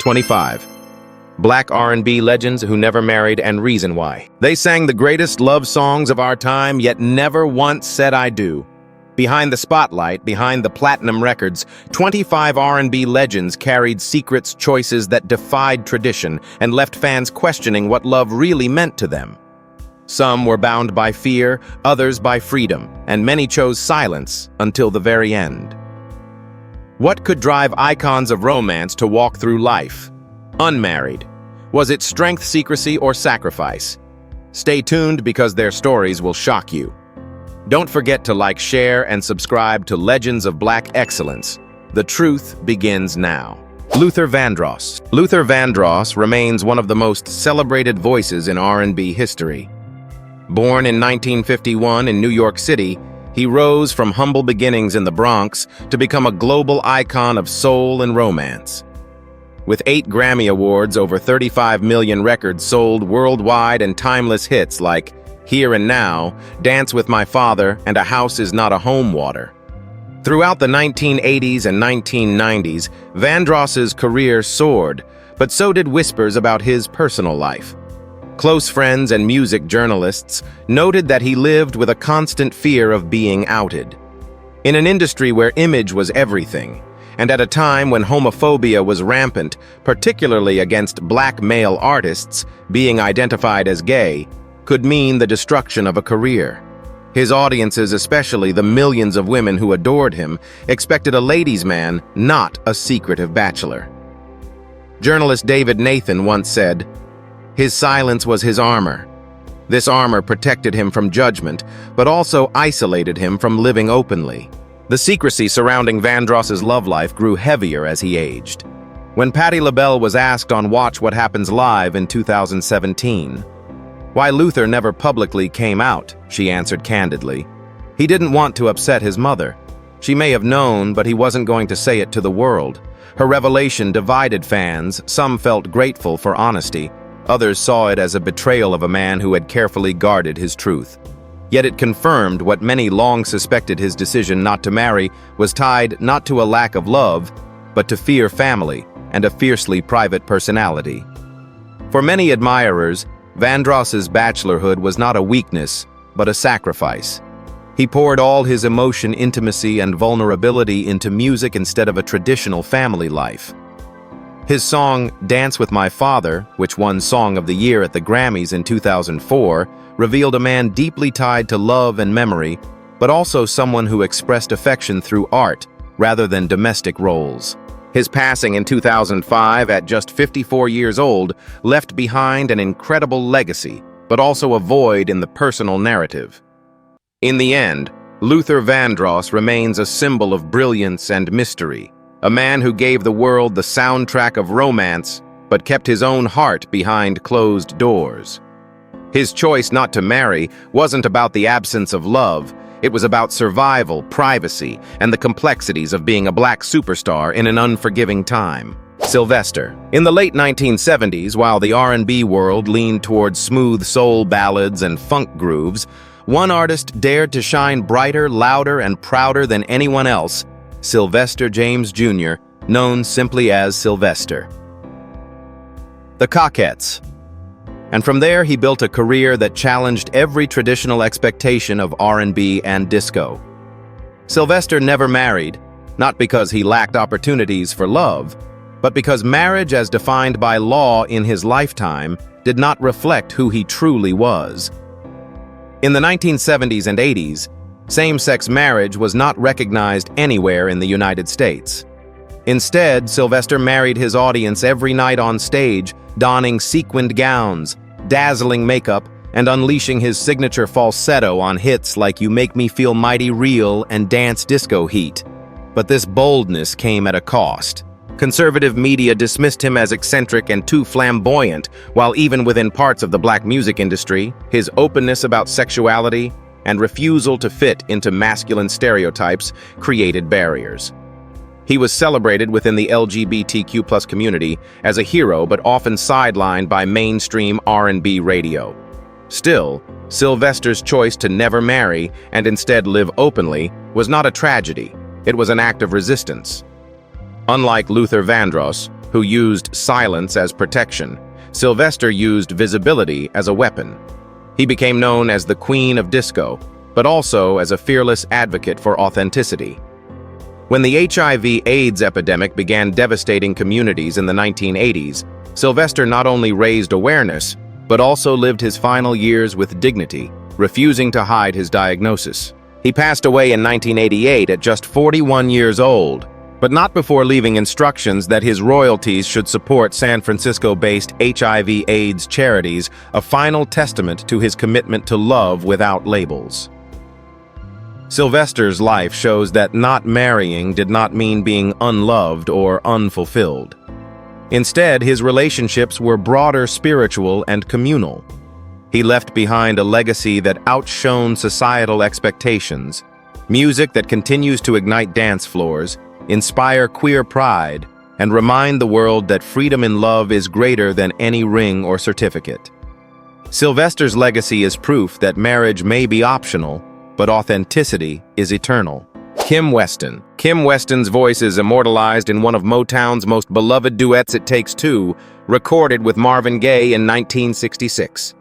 25. Black R&B legends who never married and reason why. They sang the greatest love songs of our time, yet never once said I do. Behind the spotlight, behind the platinum records, 25 R&B legends carried secrets, choices that defied tradition and left fans questioning what love really meant to them. Some were bound by fear, others by freedom, and many chose silence until the very end. What could drive icons of romance to walk through life? Unmarried. Was it strength, secrecy, or sacrifice? Stay tuned because their stories will shock you. Don't forget to like, share, and subscribe to Legends of Black Excellence. The truth begins now. Luther Vandross. Luther Vandross remains one of the most celebrated voices in R&B history. Born in 1951 in New York City, he rose from humble beginnings in the Bronx to become a global icon of soul and romance. With 8 Grammy Awards, over 35 million records sold worldwide, and timeless hits like Here and Now, Dance with My Father, and A House Is Not a Home Water. Throughout the 1980s and 1990s, Vandross's career soared, but so did whispers about his personal life. Close friends and music journalists noted that he lived with a constant fear of being outed. In an industry where image was everything, and at a time when homophobia was rampant, particularly against black male artists, being identified as gay could mean the destruction of a career. His audiences, especially the millions of women who adored him, expected a ladies' man, not a secretive bachelor. Journalist David Nathan once said, "His silence was his armor. This armor protected him from judgment, but also isolated him from living openly." The secrecy surrounding Vandross's love life grew heavier as he aged. When Patti LaBelle was asked on Watch What Happens Live in 2017, why Luther never publicly came out, she answered candidly, he didn't want to upset his mother. She may have known, but he wasn't going to say it to the world. Her revelation divided fans. Some felt grateful for honesty. Others saw it as a betrayal of a man who had carefully guarded his truth. Yet it confirmed what many long suspected: his decision not to marry was tied not to a lack of love, but to fear family and a fiercely private personality. For many admirers, Vandross's bachelorhood was not a weakness, but a sacrifice. He poured all his emotion, intimacy, and vulnerability into music instead of a traditional family life. His song, Dance with My Father, which won Song of the Year at the Grammys in 2004, revealed a man deeply tied to love and memory, but also someone who expressed affection through art rather than domestic roles. His passing in 2005 at just 54 years old left behind an incredible legacy, but also a void in the personal narrative. In the end, Luther Vandross remains a symbol of brilliance and mystery, a man who gave the world the soundtrack of romance, but kept his own heart behind closed doors. His choice not to marry wasn't about the absence of love. It was about survival, privacy, and the complexities of being a black superstar in an unforgiving time. Sylvester. In the late 1970s, while the R&B world leaned towards smooth soul ballads and funk grooves, one artist dared to shine brighter, louder, and prouder than anyone else: Sylvester James Jr., known simply as Sylvester. The Cockettes. And from there, he built a career that challenged every traditional expectation of R&B and disco. Sylvester never married, not because he lacked opportunities for love, but because marriage as defined by law in his lifetime did not reflect who he truly was. In the 1970s and 80s, same-sex marriage was not recognized anywhere in the United States. Instead, Sylvester married his audience every night on stage, donning sequined gowns, dazzling makeup, and unleashing his signature falsetto on hits like You Make Me Feel Mighty Real and Dance Disco Heat. But this boldness came at a cost. Conservative media dismissed him as eccentric and too flamboyant, while even within parts of the black music industry, his openness about sexuality and refusal to fit into masculine stereotypes created barriers. He was celebrated within the LGBTQ+ community as a hero, but often sidelined by mainstream R&B radio. Still, Sylvester's choice to never marry and instead live openly was not a tragedy. It was an act of resistance. Unlike Luther Vandross, who used silence as protection, Sylvester used visibility as a weapon. He became known as the Queen of Disco, but also as a fearless advocate for authenticity. When the HIV/AIDS epidemic began devastating communities in the 1980s, Sylvester not only raised awareness, but also lived his final years with dignity, refusing to hide his diagnosis. He passed away in 1988 at just 41 years old, but not before leaving instructions that his royalties should support San Francisco-based HIV/AIDS charities, a final testament to his commitment to love without labels. Sylvester's life shows that not marrying did not mean being unloved or unfulfilled. Instead, his relationships were broader, spiritual, and communal. He left behind a legacy that outshone societal expectations, music that continues to ignite dance floors, inspire queer pride, and remind the world that freedom in love is greater than any ring or certificate. Sylvester's legacy is proof that marriage may be optional, but authenticity is eternal. Kim Weston. Kim Weston's voice is immortalized in one of Motown's most beloved duets, It Takes Two, recorded with Marvin Gaye in 1966.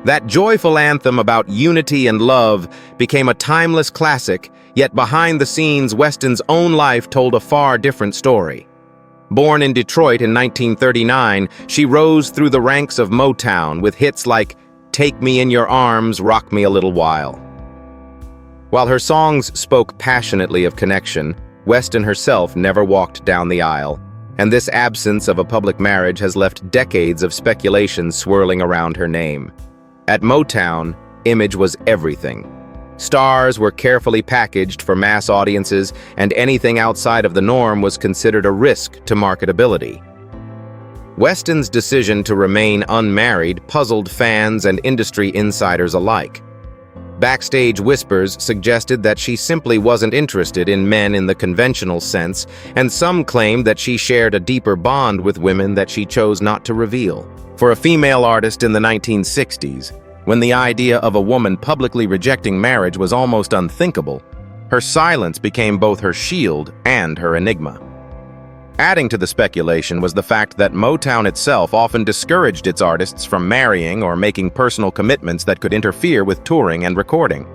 That joyful anthem about unity and love became a timeless classic, yet behind the scenes, Weston's own life told a far different story. Born in Detroit in 1939, she rose through the ranks of Motown with hits like Take Me in Your Arms, Rock Me a Little While. While her songs spoke passionately of connection, Weston herself never walked down the aisle, and this absence of a public marriage has left decades of speculation swirling around her name. At Motown, image was everything. Stars were carefully packaged for mass audiences, and anything outside of the norm was considered a risk to marketability. Weston's decision to remain unmarried puzzled fans and industry insiders alike. Backstage whispers suggested that she simply wasn't interested in men in the conventional sense, and some claimed that she shared a deeper bond with women that she chose not to reveal. For a female artist in the 1960s, when the idea of a woman publicly rejecting marriage was almost unthinkable, her silence became both her shield and her enigma. Adding to the speculation was the fact that Motown itself often discouraged its artists from marrying or making personal commitments that could interfere with touring and recording.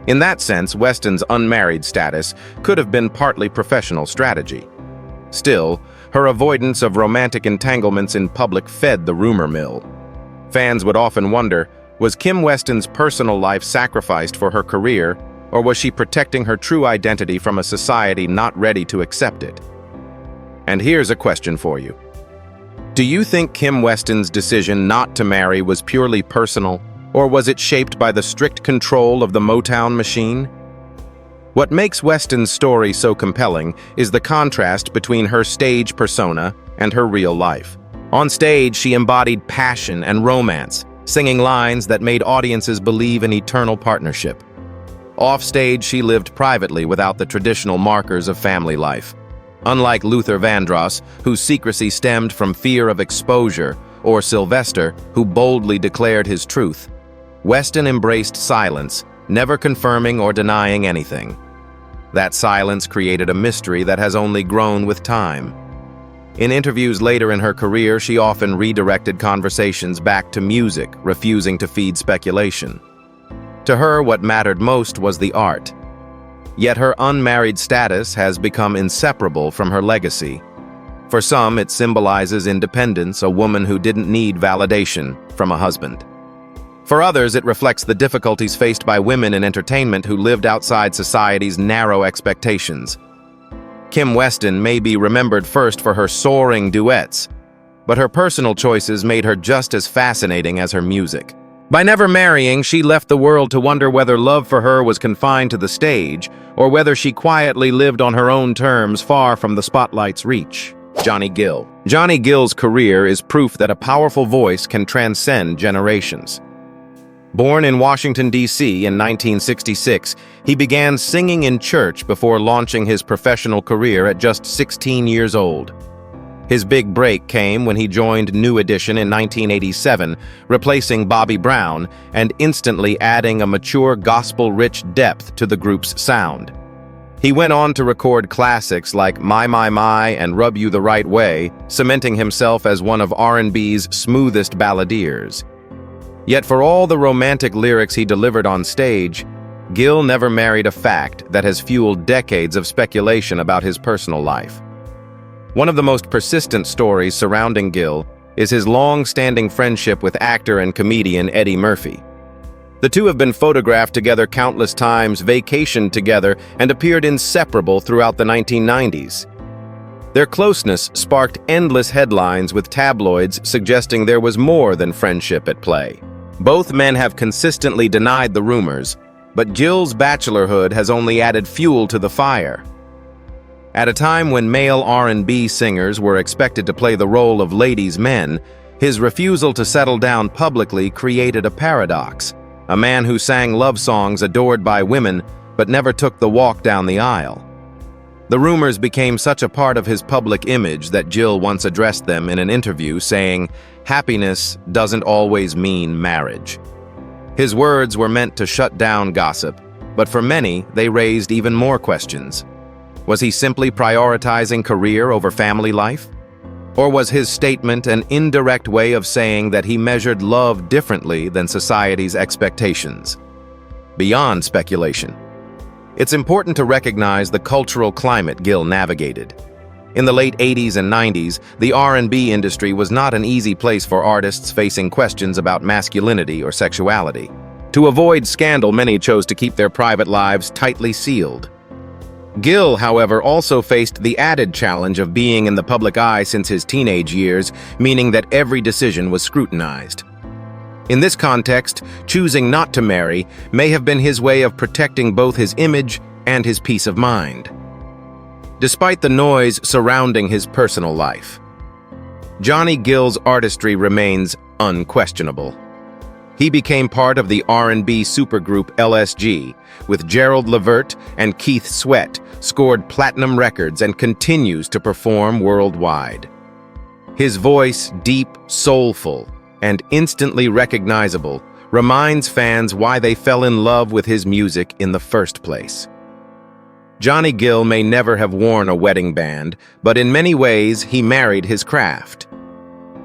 In that sense, Weston's unmarried status could have been partly professional strategy. Still, her avoidance of romantic entanglements in public fed the rumor mill. Fans would often wonder, was Kim Weston's personal life sacrificed for her career, or was she protecting her true identity from a society not ready to accept it? And here's a question for you. Do you think Kim Weston's decision not to marry was purely personal, or was it shaped by the strict control of the Motown machine? What makes Weston's story so compelling is the contrast between her stage persona and her real life. On stage, she embodied passion and romance, singing lines that made audiences believe in eternal partnership. Off-stage, she lived privately without the traditional markers of family life. Unlike Luther Vandross, whose secrecy stemmed from fear of exposure, or Sylvester, who boldly declared his truth, Weston embraced silence, never confirming or denying anything. That silence created a mystery that has only grown with time. In interviews later in her career, she often redirected conversations back to music, refusing to feed speculation. To her, what mattered most was the art. Yet her unmarried status has become inseparable from her legacy. For some, it symbolizes independence, a woman who didn't need validation from a husband. For others, it reflects the difficulties faced by women in entertainment who lived outside society's narrow expectations. Kim Weston may be remembered first for her soaring duets, but her personal choices made her just as fascinating as her music. By never marrying, she left the world to wonder whether love for her was confined to the stage, or whether she quietly lived on her own terms far from the spotlight's reach. Johnny Gill. Johnny Gill's career is proof that a powerful voice can transcend generations. Born in Washington, D.C. in 1966, he began singing in church before launching his professional career at just 16 years old. His big break came when he joined New Edition in 1987, replacing Bobby Brown and instantly adding a mature gospel-rich depth to the group's sound. He went on to record classics like My and Rub You the Right Way, cementing himself as one of R&B's smoothest balladeers. Yet for all the romantic lyrics he delivered on stage, Gil never married, a fact that has fueled decades of speculation about his personal life. One of the most persistent stories surrounding Gil is his long-standing friendship with actor and comedian Eddie Murphy. The two have been photographed together countless times, vacationed together, and appeared inseparable throughout the 1990s. Their closeness sparked endless headlines, with tabloids suggesting there was more than friendship at play. Both men have consistently denied the rumors, but Gil's bachelorhood has only added fuel to the fire. At a time when male R&B singers were expected to play the role of ladies' men, his refusal to settle down publicly created a paradox. A man who sang love songs adored by women, but never took the walk down the aisle. The rumors became such a part of his public image that Gil once addressed them in an interview, saying, "Happiness doesn't always mean marriage." His words were meant to shut down gossip, but for many, they raised even more questions. Was he simply prioritizing career over family life? Or was his statement an indirect way of saying that he measured love differently than society's expectations? Beyond speculation, it's important to recognize the cultural climate Gil navigated. In the late 80s and 90s, the R&B industry was not an easy place for artists facing questions about masculinity or sexuality. To avoid scandal, many chose to keep their private lives tightly sealed. Gil, however, also faced the added challenge of being in the public eye since his teenage years, meaning that every decision was scrutinized. In this context, choosing not to marry may have been his way of protecting both his image and his peace of mind. Despite the noise surrounding his personal life, Johnny Gill's artistry remains unquestionable. He became part of the R&B supergroup LSG, with Gerald Levert and Keith Sweat, scored platinum records and continues to perform worldwide. His voice, deep, soulful, and instantly recognizable, reminds fans why they fell in love with his music in the first place. Johnny Gill may never have worn a wedding band, but in many ways he married his craft.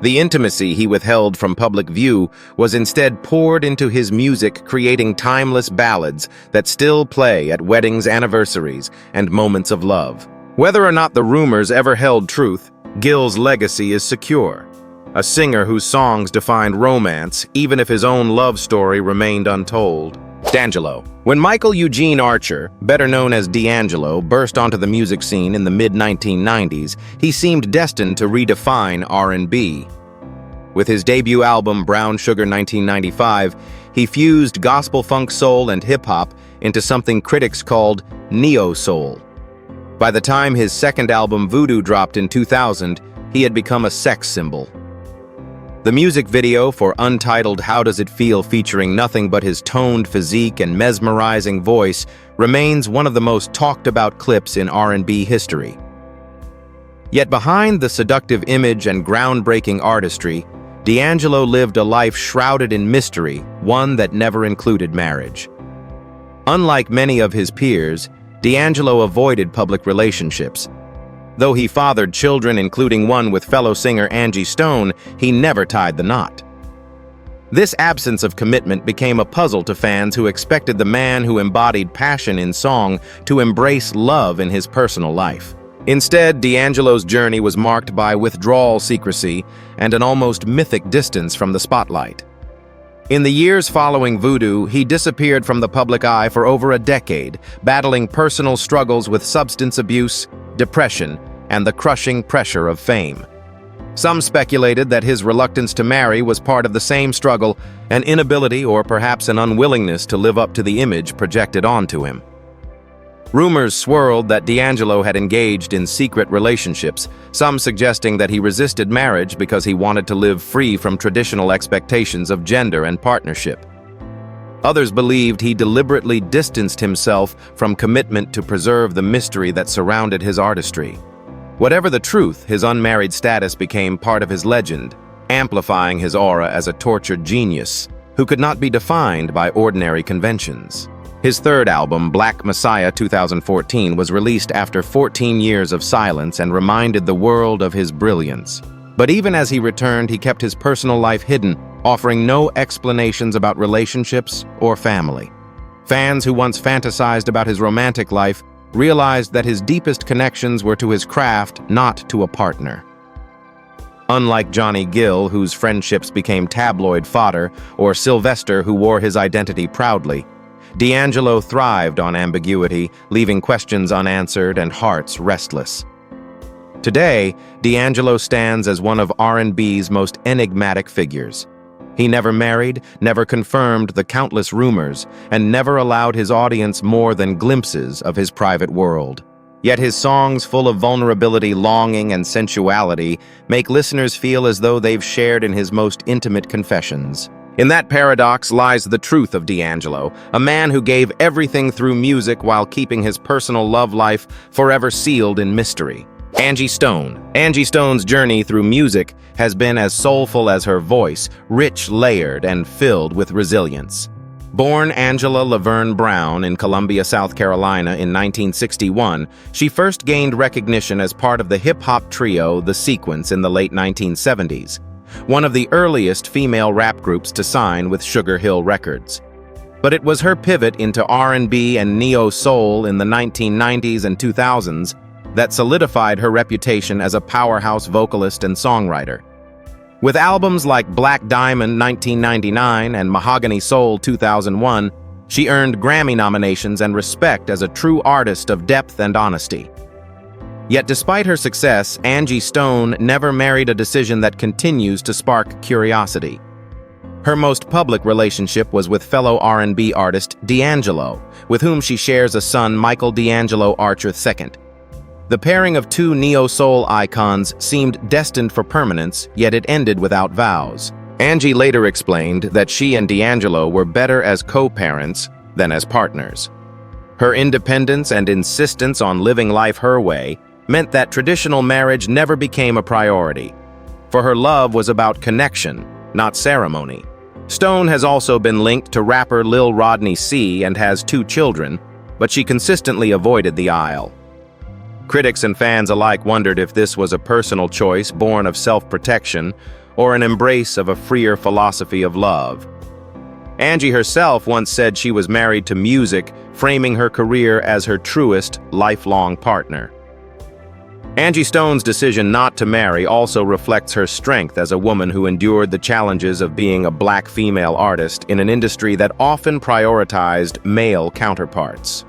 The intimacy he withheld from public view was instead poured into his music, creating timeless ballads that still play at weddings, anniversaries, and moments of love. Whether or not the rumors ever held truth, Gill's legacy is secure. A singer whose songs defined romance, even if his own love story remained untold. D'Angelo. When Michael Eugene Archer, better known as D'Angelo, burst onto the music scene in the mid-1990s, he seemed destined to redefine R&B. With his debut album Brown Sugar 1995, he fused gospel funk soul and hip-hop into something critics called neo-soul. By the time his second album Voodoo dropped in 2000, he had become a sex symbol. The music video for Untitled How Does It Feel, featuring nothing but his toned physique and mesmerizing voice, remains one of the most talked-about clips in R&B history. Yet behind the seductive image and groundbreaking artistry, D'Angelo lived a life shrouded in mystery, one that never included marriage. Unlike many of his peers, D'Angelo avoided public relationships. Though he fathered children, including one with fellow singer Angie Stone, he never tied the knot. This absence of commitment became a puzzle to fans who expected the man who embodied passion in song to embrace love in his personal life. Instead, D'Angelo's journey was marked by withdrawal, secrecy, and an almost mythic distance from the spotlight. In the years following Voodoo, he disappeared from the public eye for over a decade, battling personal struggles with substance abuse, depression, and the crushing pressure of fame. Some speculated that his reluctance to marry was part of the same struggle, an inability or perhaps an unwillingness to live up to the image projected onto him. Rumors swirled that D'Angelo had engaged in secret relationships, some suggesting that he resisted marriage because he wanted to live free from traditional expectations of gender and partnership. Others believed he deliberately distanced himself from commitment to preserve the mystery that surrounded his artistry. Whatever the truth, his unmarried status became part of his legend, amplifying his aura as a tortured genius who could not be defined by ordinary conventions. His third album, Black Messiah 2014, was released after 14 years of silence and reminded the world of his brilliance. But even as he returned, he kept his personal life hidden, offering no explanations about relationships or family. Fans who once fantasized about his romantic life realized that his deepest connections were to his craft, not to a partner. Unlike Johnny Gill, whose friendships became tabloid fodder, or Sylvester, who wore his identity proudly, D'Angelo thrived on ambiguity, leaving questions unanswered and hearts restless. Today, D'Angelo stands as one of R&B's most enigmatic figures. He never married, never confirmed the countless rumors, and never allowed his audience more than glimpses of his private world. Yet his songs, full of vulnerability, longing, and sensuality, make listeners feel as though they've shared in his most intimate confessions. In that paradox lies the truth of D'Angelo, a man who gave everything through music while keeping his personal love life forever sealed in mystery. Angie Stone. Angie Stone's journey through music has been as soulful as her voice, rich, layered, and filled with resilience. Born Angela Laverne Brown in Columbia, South Carolina in 1961, she first gained recognition as part of the hip-hop trio The Sequence in the late 1970s, one of the earliest female rap groups to sign with Sugar Hill Records. But it was her pivot into R&B and neo-soul in the 1990s and 2000s that solidified her reputation as a powerhouse vocalist and songwriter. With albums like Black Diamond 1999 and Mahogany Soul 2001, she earned Grammy nominations and respect as a true artist of depth and honesty. Yet despite her success, Angie Stone never married, a decision that continues to spark curiosity. Her most public relationship was with fellow R&B artist D'Angelo, with whom she shares a son, Michael D'Angelo Archer II. The pairing of two neo-soul icons seemed destined for permanence, yet it ended without vows. Angie later explained that she and D'Angelo were better as co-parents than as partners. Her independence and insistence on living life her way meant that traditional marriage never became a priority, for her love was about connection, not ceremony. Stone has also been linked to rapper Lil Rodney C and has 2 children, but she consistently avoided the aisle. Critics and fans alike wondered if this was a personal choice born of self-protection or an embrace of a freer philosophy of love. Angie herself once said she was married to music, framing her career as her truest, lifelong partner. Angie Stone's decision not to marry also reflects her strength as a woman who endured the challenges of being a black female artist in an industry that often prioritized male counterparts.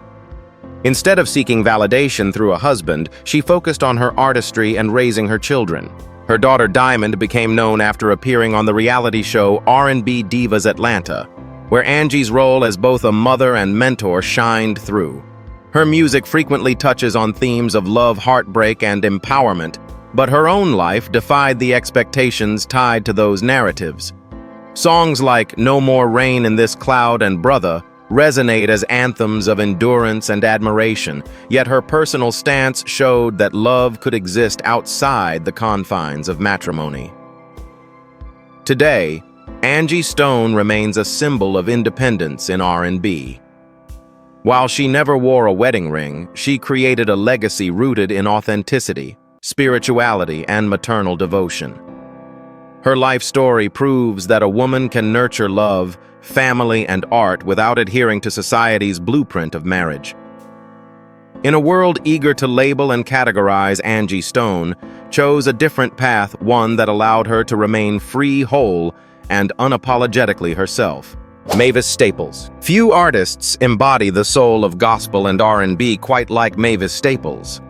Instead of seeking validation through a husband, she focused on her artistry and raising her children. Her daughter Diamond became known after appearing on the reality show R&B Divas Atlanta, where Angie's role as both a mother and mentor shined through. Her music frequently touches on themes of love, heartbreak, and empowerment, but her own life defied the expectations tied to those narratives. Songs like No More Rain in This Cloud and Brother resonate as anthems of endurance and admiration, yet her personal stance showed that love could exist outside the confines of matrimony. Today, Angie Stone remains a symbol of independence in R&B. While she never wore a wedding ring, she created a legacy rooted in authenticity, spirituality, and maternal devotion. Her life story proves that a woman can nurture love, family, and art without adhering to society's blueprint of marriage. In a world eager to label and categorize, Angie Stone chose a different path, one that allowed her to remain free, whole, and unapologetically herself. Mavis Staples. Few artists embody the soul of gospel and R&B quite like Mavis Staples.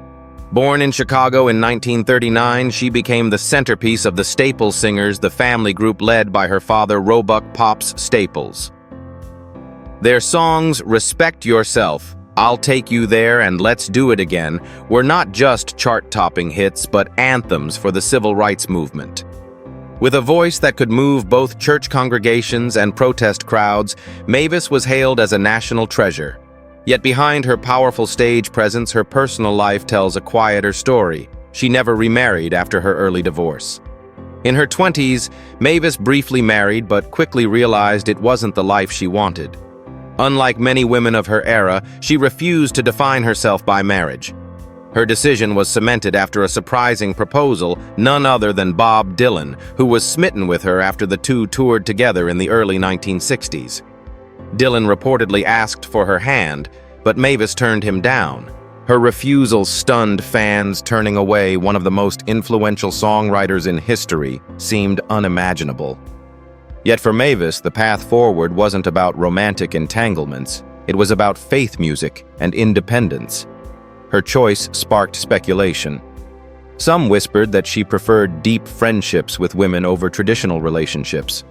Born in Chicago in 1939, she became the centerpiece of the Staples Singers, the family group led by her father, Roebuck Pops Staples. Their songs, Respect Yourself, I'll Take You There, and Let's Do It Again, were not just chart-topping hits, but anthems for the civil rights movement. With a voice that could move both church congregations and protest crowds, Mavis was hailed as a national treasure. Yet behind her powerful stage presence, her personal life tells a quieter story. She never remarried after her early divorce. In her 20s, Mavis briefly married but quickly realized it wasn't the life she wanted. Unlike many women of her era, she refused to define herself by marriage. Her decision was cemented after a surprising proposal, none other than Bob Dylan, who was smitten with her after the two toured together in the early 1960s. Dylan reportedly asked for her hand, but Mavis turned him down. Her refusal stunned fans, turning away one of the most influential songwriters in history seemed unimaginable. Yet for Mavis, the path forward wasn't about romantic entanglements. It was about faith music and independence. Her choice sparked speculation. Some whispered that she preferred deep friendships with women over traditional relationships.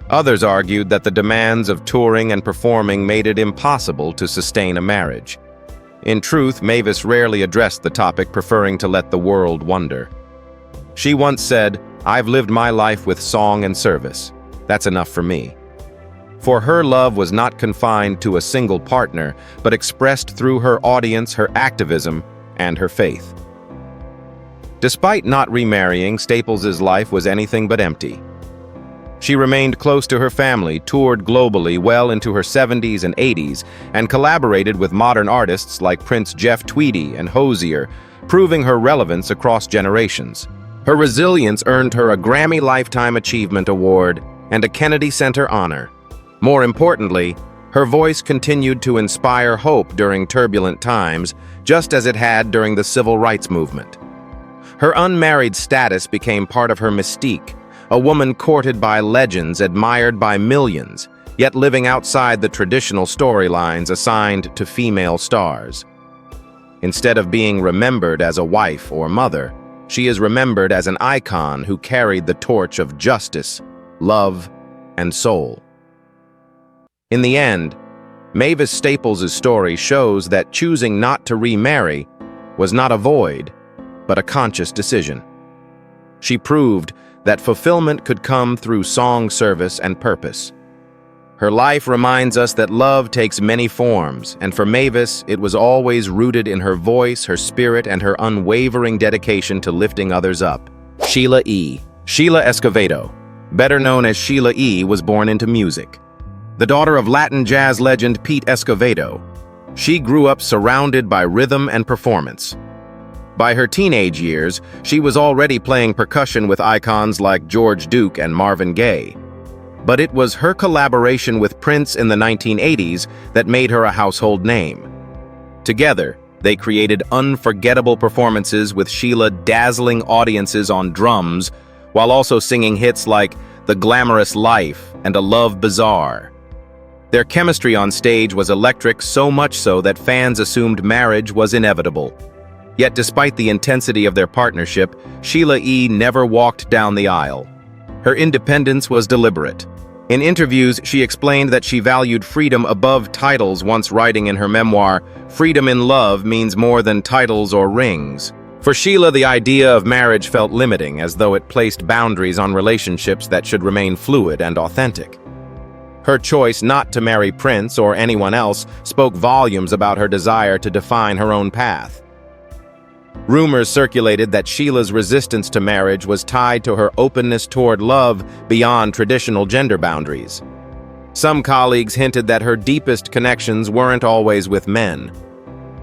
Others argued that the demands of touring and performing made it impossible to sustain a marriage. In truth, Mavis rarely addressed the topic, preferring to let the world wonder. She once said, "I've lived my life with song and service. That's enough for me." For her, love was not confined to a single partner, but expressed through her audience, her activism, and her faith. Despite not remarrying, Staples's life was anything but empty. She remained close to her family, toured globally well into her 70s and 80s, and collaborated with modern artists like Prince Jeff Tweedy and Hozier, proving her relevance across generations. Her resilience earned her a Grammy Lifetime Achievement Award and a Kennedy Center honor. More importantly, her voice continued to inspire hope during turbulent times, just as it had during the Civil Rights Movement. Her unmarried status became part of her mystique, a woman courted by legends, admired by millions, yet living outside the traditional storylines assigned to female stars. Instead of being remembered as a wife or mother, she is remembered as an icon who carried the torch of justice, love, and soul. In the end, Mavis Staples's story shows that choosing not to remarry was not a void, but a conscious decision. She proved that fulfillment could come through song, service, and purpose. Her life reminds us that love takes many forms, and for Mavis, it was always rooted in her voice, her spirit, and her unwavering dedication to lifting others up. Sheila E. Sheila Escovedo, better known as Sheila E., was born into music. The daughter of Latin jazz legend Pete Escovedo, she grew up surrounded by rhythm and performance. By her teenage years, she was already playing percussion with icons like George Duke and Marvin Gaye. But it was her collaboration with Prince in the 1980s that made her a household name. Together, they created unforgettable performances with Sheila dazzling audiences on drums, while also singing hits like The Glamorous Life and A Love Bizarre. Their chemistry on stage was electric, so much so that fans assumed marriage was inevitable. Yet despite the intensity of their partnership, Sheila E. never walked down the aisle. Her independence was deliberate. In interviews, she explained that she valued freedom above titles, once writing in her memoir, "Freedom in love means more than titles or rings." For Sheila, the idea of marriage felt limiting, as though it placed boundaries on relationships that should remain fluid and authentic. Her choice not to marry Prince or anyone else spoke volumes about her desire to define her own path. Rumors circulated that Sheila's resistance to marriage was tied to her openness toward love beyond traditional gender boundaries. Some colleagues hinted that her deepest connections weren't always with men.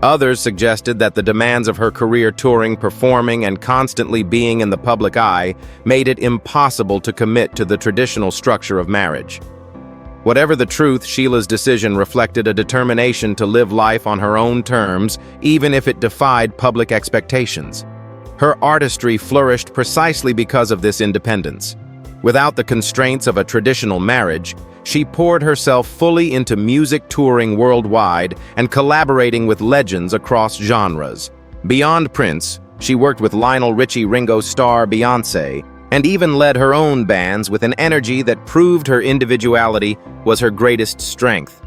Others suggested that the demands of her career touring, performing, and constantly being in the public eye made it impossible to commit to the traditional structure of marriage. Whatever the truth, Sheila's decision reflected a determination to live life on her own terms, even if it defied public expectations. Her artistry flourished precisely because of this independence. Without the constraints of a traditional marriage, she poured herself fully into music, touring worldwide and collaborating with legends across genres. Beyond Prince, she worked with Lionel Richie, Ringo Starr, Beyoncé, and even led her own bands with an energy that proved her individuality was her greatest strength.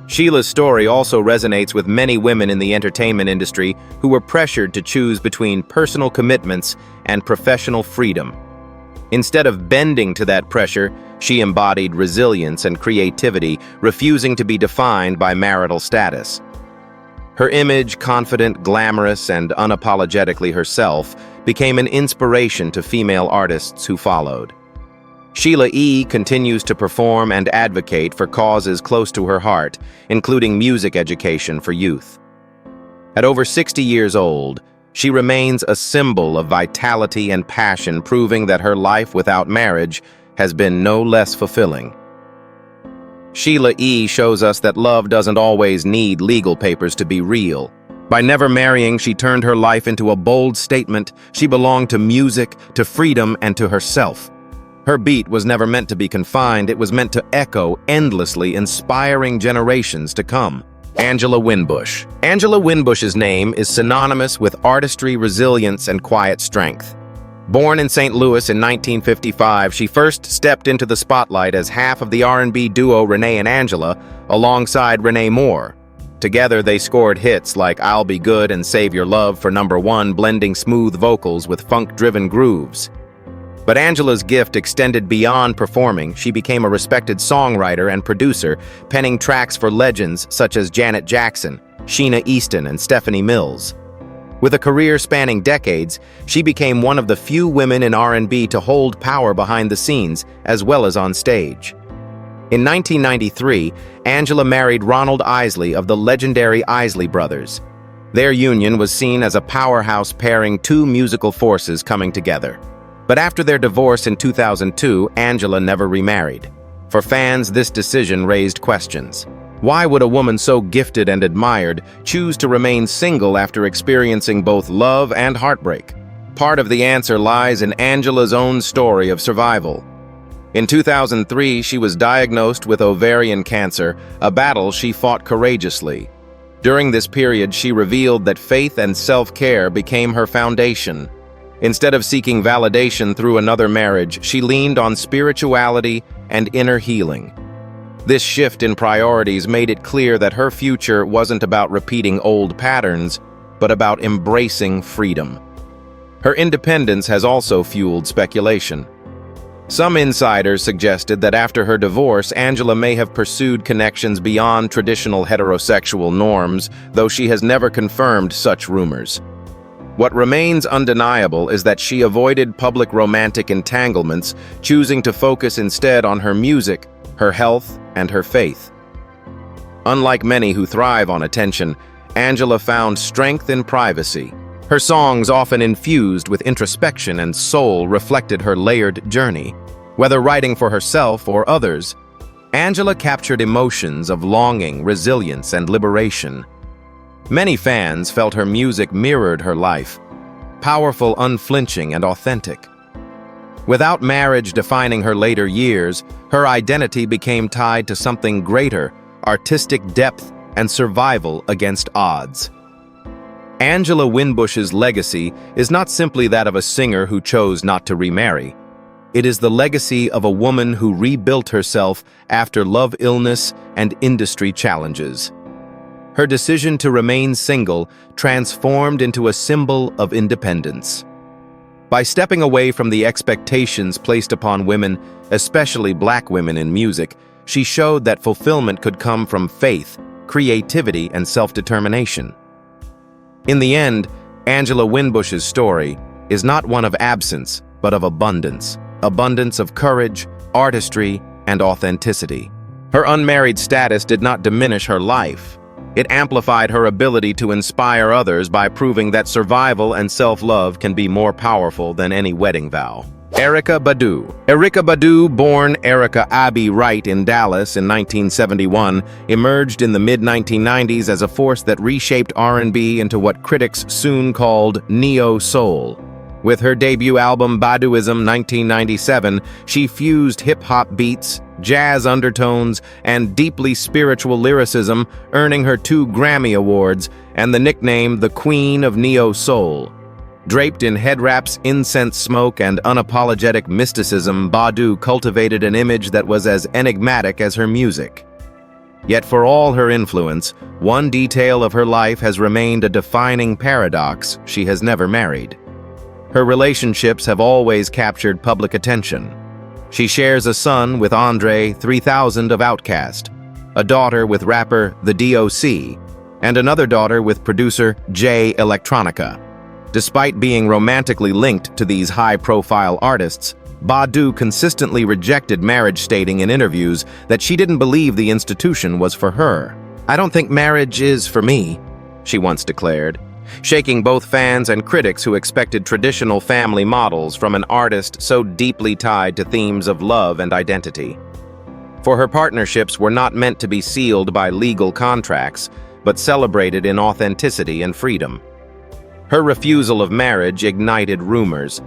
Sheila's story also resonates with many women in the entertainment industry who were pressured to choose between personal commitments and professional freedom. Instead of bending to that pressure, she embodied resilience and creativity, refusing to be defined by marital status. Her image, confident, glamorous, and unapologetically herself, became an inspiration to female artists who followed. Sheila E. continues to perform and advocate for causes close to her heart, including music education for youth. At over 60 years old, she remains a symbol of vitality and passion, proving that her life without marriage has been no less fulfilling. Sheila E. shows us that love doesn't always need legal papers to be real. By never marrying, she turned her life into a bold statement. She belonged to music, to freedom, and to herself. Her beat was never meant to be confined, it was meant to echo endlessly, inspiring generations to come. Angela Winbush. Angela Winbush's name is synonymous with artistry, resilience, and quiet strength. Born in St. Louis in 1955, she first stepped into the spotlight as half of the R&B duo Renee and Angela, alongside Renee Moore. Together, they scored hits like I'll Be Good and Save Your Love for #1, blending smooth vocals with funk-driven grooves. But Angela's gift extended beyond performing. She became a respected songwriter and producer, penning tracks for legends such as Janet Jackson, Sheena Easton, and Stephanie Mills. With a career spanning decades, she became one of the few women in R&B to hold power behind the scenes as well as on stage. In 1993, Angela married Ronald Isley of the legendary Isley Brothers. Their union was seen as a powerhouse pairing two musical forces coming together. But after their divorce in 2002, Angela never remarried. For fans, this decision raised questions. Why would a woman so gifted and admired choose to remain single after experiencing both love and heartbreak? Part of the answer lies in Angela's own story of survival. In 2003, she was diagnosed with ovarian cancer, a battle she fought courageously. During this period, she revealed that faith and self-care became her foundation. Instead of seeking validation through another marriage, she leaned on spirituality and inner healing. This shift in priorities made it clear that her future wasn't about repeating old patterns, but about embracing freedom. Her independence has also fueled speculation. Some insiders suggested that after her divorce, Angela may have pursued connections beyond traditional heterosexual norms, though she has never confirmed such rumors. What remains undeniable is that she avoided public romantic entanglements, choosing to focus instead on her music, her health, and her faith. Unlike many who thrive on attention, Angela found strength in privacy. Her songs, often infused with introspection and soul, reflected her layered journey. Whether writing for herself or others, Angela captured emotions of longing, resilience, and liberation. Many fans felt her music mirrored her life, powerful, unflinching, and authentic. Without marriage defining her later years, her identity became tied to something greater, artistic depth and survival against odds. Angela Winbush's legacy is not simply that of a singer who chose not to remarry. It is the legacy of a woman who rebuilt herself after love illness and industry challenges. Her decision to remain single transformed into a symbol of independence. By stepping away from the expectations placed upon women, especially Black women in music, she showed that fulfillment could come from faith, creativity, and self-determination. In the end, Angela Winbush's story is not one of absence, but of abundance. Abundance of courage, artistry, and authenticity. Her unmarried status did not diminish her life. It amplified her ability to inspire others by proving that survival and self-love can be more powerful than any wedding vow. Erykah Badu. Erykah Badu, born Erykah Abby Wright in Dallas in 1971, emerged in the mid-1990s as a force that reshaped R&B into what critics soon called neo-soul. With her debut album Baduism 1997, she fused hip-hop beats, jazz undertones, and deeply spiritual lyricism, earning her 2 Grammy Awards and the nickname the Queen of Neo-Soul. Draped in head wraps, incense smoke, and unapologetic mysticism, Badu cultivated an image that was as enigmatic as her music. Yet for all her influence, one detail of her life has remained a defining paradox: she has never married. Her relationships have always captured public attention. She shares a son with Andre 3000 of Outkast, a daughter with rapper The DOC, and another daughter with producer Jay Electronica. Despite being romantically linked to these high-profile artists, Badu consistently rejected marriage, stating in interviews that she didn't believe the institution was for her. "I don't think marriage is for me," she once declared, shaking both fans and critics who expected traditional family models from an artist so deeply tied to themes of love and identity. For her partnerships were not meant to be sealed by legal contracts, but celebrated in authenticity and freedom. Her refusal of marriage ignited rumors.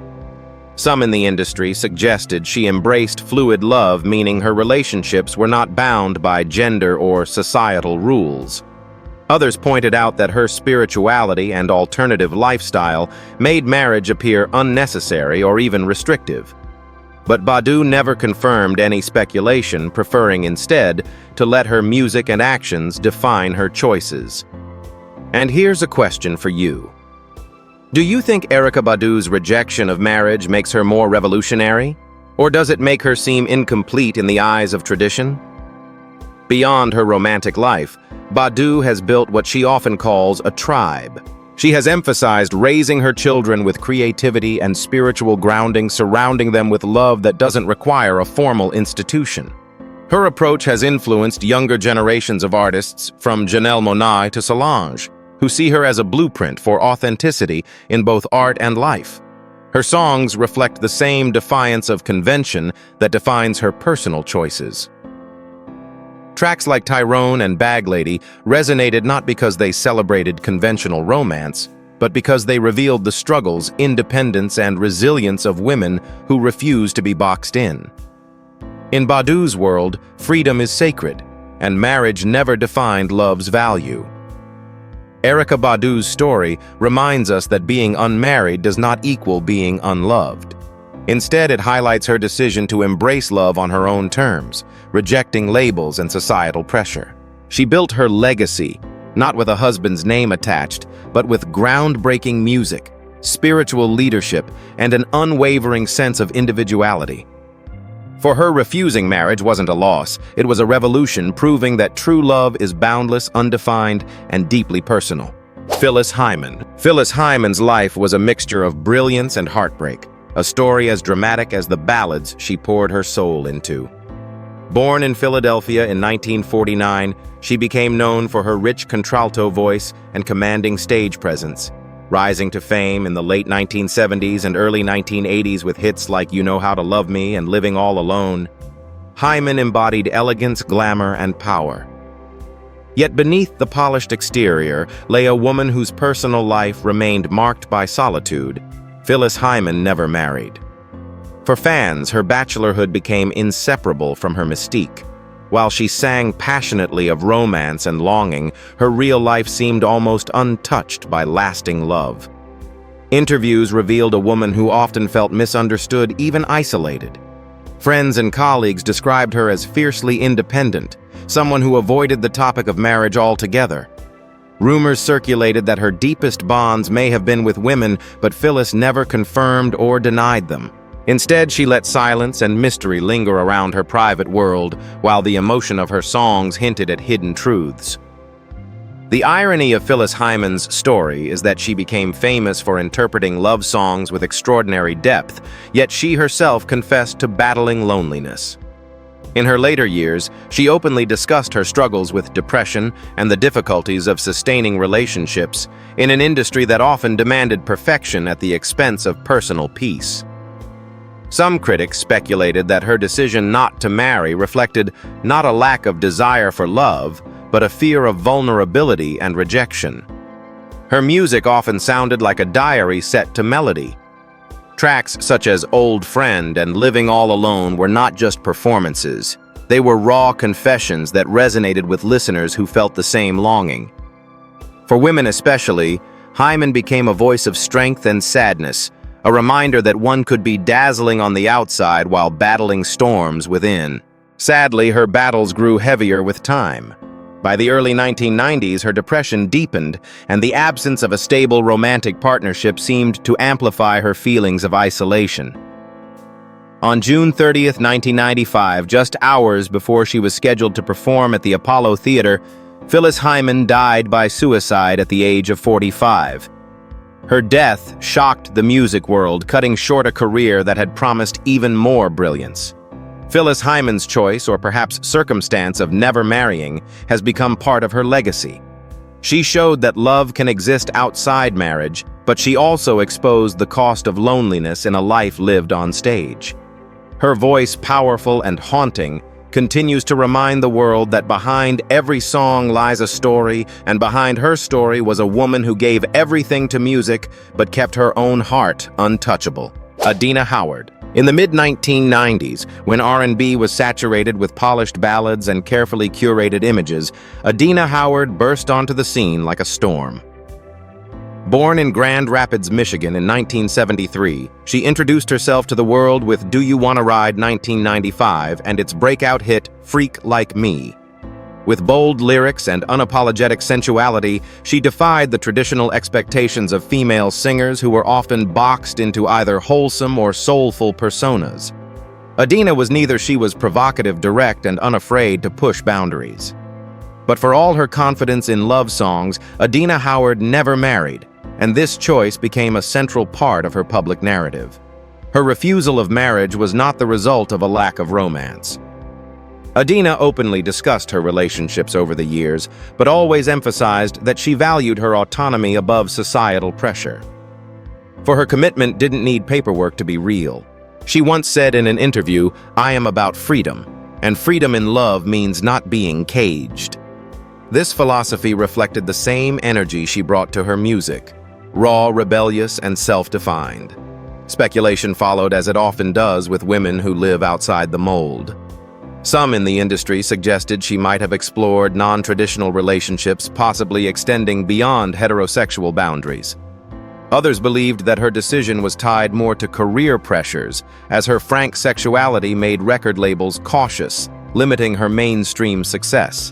Some in the industry suggested she embraced fluid love, meaning her relationships were not bound by gender or societal rules. Others pointed out that her spirituality and alternative lifestyle made marriage appear unnecessary or even restrictive. But Badu never confirmed any speculation, preferring instead to let her music and actions define her choices. And here's a question for you. Do you think Erykah Badu's rejection of marriage makes her more revolutionary? Or does it make her seem incomplete in the eyes of tradition? Beyond her romantic life, Badu has built what she often calls a tribe. She has emphasized raising her children with creativity and spiritual grounding, surrounding them with love that doesn't require a formal institution. Her approach has influenced younger generations of artists, from Janelle Monáe to Solange, who see her as a blueprint for authenticity in both art and life. Her songs reflect the same defiance of convention that defines her personal choices. Tracks like Tyrone and Bag Lady resonated not because they celebrated conventional romance, but because they revealed the struggles, independence, and resilience of women who refuse to be boxed in. In Badu's world, freedom is sacred, and marriage never defined love's value. Erykah Badu's story reminds us that being unmarried does not equal being unloved. Instead, it highlights her decision to embrace love on her own terms, rejecting labels and societal pressure. She built her legacy, not with a husband's name attached, but with groundbreaking music, spiritual leadership, and an unwavering sense of individuality. For her, refusing marriage wasn't a loss, it was a revolution, proving that true love is boundless, undefined, and deeply personal. Phyllis Hyman. Phyllis Hyman's life was a mixture of brilliance and heartbreak, a story as dramatic as the ballads she poured her soul into. Born in Philadelphia in 1949, she became known for her rich contralto voice and commanding stage presence, rising to fame in the late 1970s and early 1980s with hits like You Know How to Love Me and Living All Alone. Hyman embodied elegance, glamour, and power. Yet beneath the polished exterior lay a woman whose personal life remained marked by solitude. Phyllis Hyman never married. For fans, her bachelorhood became inseparable from her mystique. While she sang passionately of romance and longing, her real life seemed almost untouched by lasting love. Interviews revealed a woman who often felt misunderstood, even isolated. Friends and colleagues described her as fiercely independent, someone who avoided the topic of marriage altogether. Rumors circulated that her deepest bonds may have been with women, but Phyllis never confirmed or denied them. Instead, she let silence and mystery linger around her private world, while the emotion of her songs hinted at hidden truths. The irony of Phyllis Hyman's story is that she became famous for interpreting love songs with extraordinary depth, yet she herself confessed to battling loneliness. In her later years, she openly discussed her struggles with depression and the difficulties of sustaining relationships in an industry that often demanded perfection at the expense of personal peace. Some critics speculated that her decision not to marry reflected not a lack of desire for love, but a fear of vulnerability and rejection. Her music often sounded like a diary set to melody. Tracks such as Old Friend and Living All Alone were not just performances. They were raw confessions that resonated with listeners who felt the same longing. For women especially, Hyman became a voice of strength and sadness, a reminder that one could be dazzling on the outside while battling storms within. Sadly, her battles grew heavier with time. By the early 1990s, her depression deepened, and the absence of a stable romantic partnership seemed to amplify her feelings of isolation. On June 30th, 1995, just hours before she was scheduled to perform at the Apollo Theater, Phyllis Hyman died by suicide at the age of 45. Her death shocked the music world, cutting short a career that had promised even more brilliance. Phyllis Hyman's choice, or perhaps circumstance, of never marrying has become part of her legacy. She showed that love can exist outside marriage, but she also exposed the cost of loneliness in a life lived on stage. Her voice, powerful and haunting, continues to remind the world that behind every song lies a story, and behind her story was a woman who gave everything to music but kept her own heart untouchable. Adina Howard. In the mid-1990s, when R&B was saturated with polished ballads and carefully curated images, Adina Howard burst onto the scene like a storm. Born in Grand Rapids, Michigan in 1973, she introduced herself to the world with Do You Wanna Ride 1995 and its breakout hit Freak Like Me. With bold lyrics and unapologetic sensuality, she defied the traditional expectations of female singers who were often boxed into either wholesome or soulful personas. Adina was neither. She was provocative, direct, and unafraid to push boundaries. But for all her confidence in love songs, Adina Howard never married, and this choice became a central part of her public narrative. Her refusal of marriage was not the result of a lack of romance. Adina openly discussed her relationships over the years, but always emphasized that she valued her autonomy above societal pressure. For her commitment didn't need paperwork to be real. She once said in an interview, "I am about freedom, and freedom in love means not being caged." This philosophy reflected the same energy she brought to her music, raw, rebellious, and self-defined. Speculation followed, as it often does with women who live outside the mold. Some in the industry suggested she might have explored non-traditional relationships, possibly extending beyond heterosexual boundaries. Others believed that her decision was tied more to career pressures, as her frank sexuality made record labels cautious, limiting her mainstream success.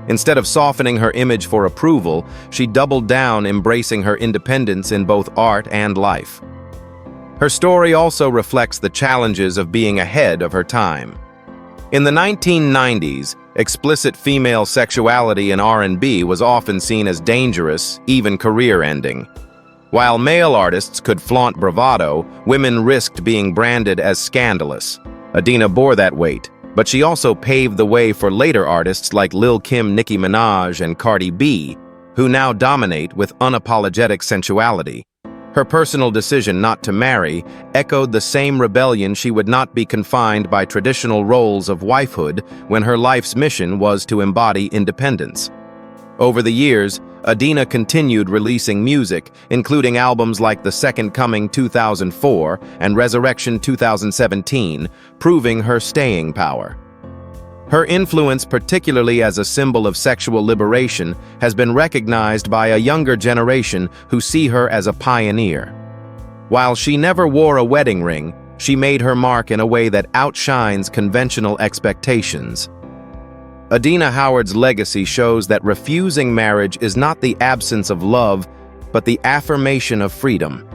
Instead of softening her image for approval, she doubled down, embracing her independence in both art and life. Her story also reflects the challenges of being ahead of her time. In the 1990s, explicit female sexuality in R&B was often seen as dangerous, even career-ending. While male artists could flaunt bravado, women risked being branded as scandalous. Adina bore that weight, but she also paved the way for later artists like Lil' Kim, Nicki Minaj, and Cardi B, who now dominate with unapologetic sensuality. Her personal decision not to marry echoed the same rebellion. She would not be confined by traditional roles of wifehood when her life's mission was to embody independence. Over the years, Adina continued releasing music, including albums like The Second Coming 2004 and Resurrection 2017, proving her staying power. Her influence, particularly as a symbol of sexual liberation, has been recognized by a younger generation who see her as a pioneer. While she never wore a wedding ring, she made her mark in a way that outshines conventional expectations. Adina Howard's legacy shows that refusing marriage is not the absence of love, but the affirmation of freedom.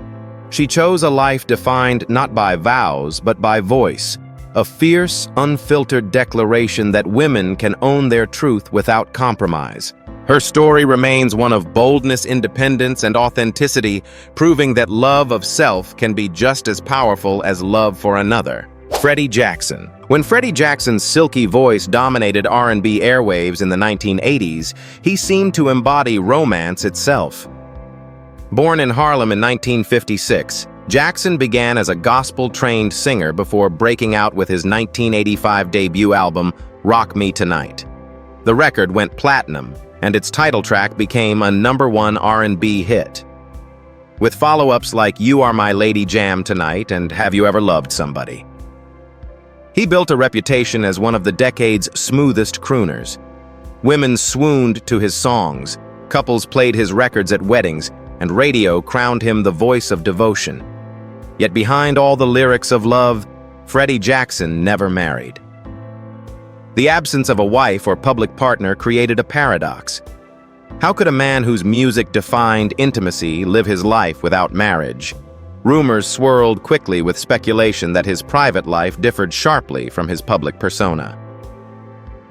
She chose a life defined not by vows, but by voice, a fierce, unfiltered declaration that women can own their truth without compromise. Her story remains one of boldness, independence, and authenticity, proving that love of self can be just as powerful as love for another. Freddie Jackson. When Freddie Jackson's silky voice dominated R&B airwaves in the 1980s, he seemed to embody romance itself. Born in Harlem in 1956, Jackson began as a gospel-trained singer before breaking out with his 1985 debut album, Rock Me Tonight. The record went platinum, and its title track became a #1 R&B hit, with follow-ups like You Are My Lady Jam Tonight and Have You Ever Loved Somebody. He built a reputation as one of the decade's smoothest crooners. Women swooned to his songs, couples played his records at weddings, and radio crowned him the voice of devotion. Yet behind all the lyrics of love, Freddie Jackson never married. The absence of a wife or public partner created a paradox. How could a man whose music defined intimacy live his life without marriage? Rumors swirled quickly with speculation that his private life differed sharply from his public persona.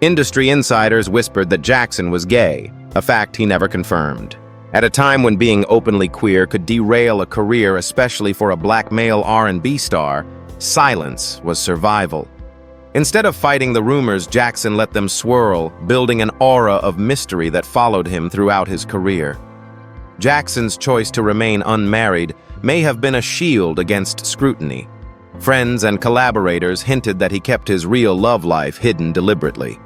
Industry insiders whispered that Jackson was gay, a fact he never confirmed. At a time when being openly queer could derail a career, especially for a black male R&B star, silence was survival. Instead of fighting the rumors, Jackson let them swirl, building an aura of mystery that followed him throughout his career. Jackson's choice to remain unmarried may have been a shield against scrutiny. Friends and collaborators hinted that he kept his real love life hidden deliberately.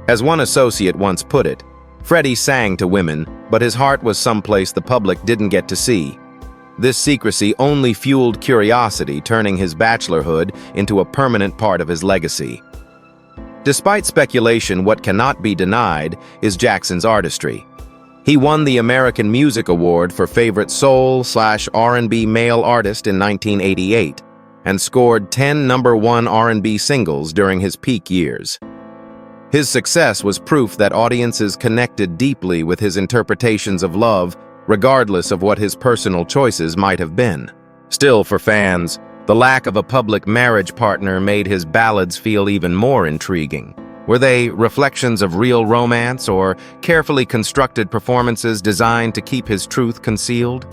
As one associate once put it, Freddie sang to women, but his heart was someplace the public didn't get to see. This secrecy only fueled curiosity, turning his bachelorhood into a permanent part of his legacy. Despite speculation, what cannot be denied is Jackson's artistry. He won the American Music Award for Favorite Soul/R&B Male Artist in 1988 and scored 10 #1 R&B singles during his peak years. His success was proof that audiences connected deeply with his interpretations of love, regardless of what his personal choices might have been. Still, for fans, the lack of a public marriage partner made his ballads feel even more intriguing. Were they reflections of real romance or carefully constructed performances designed to keep his truth concealed?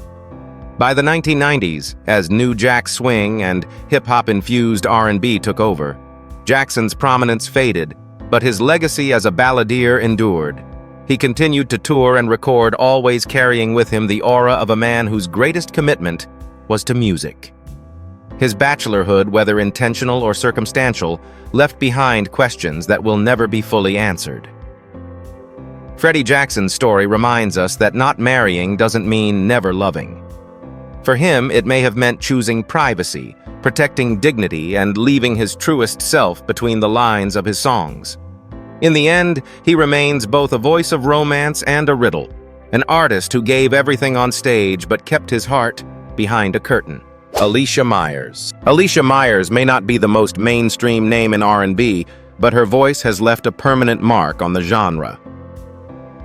By the 1990s, as new jack swing and hip-hop-infused R&B took over, Jackson's prominence faded, but his legacy as a balladeer endured. He continued to tour and record, always carrying with him the aura of a man whose greatest commitment was to music. His bachelorhood, whether intentional or circumstantial, left behind questions that will never be fully answered. Freddie Jackson's story reminds us that not marrying doesn't mean never loving. For him, it may have meant choosing privacy, protecting dignity, and leaving his truest self between the lines of his songs. In the end, he remains both a voice of romance and a riddle, an artist who gave everything on stage but kept his heart behind a curtain. Alicia Myers. Alicia Myers may not be the most mainstream name in R&B, but her voice has left a permanent mark on the genre.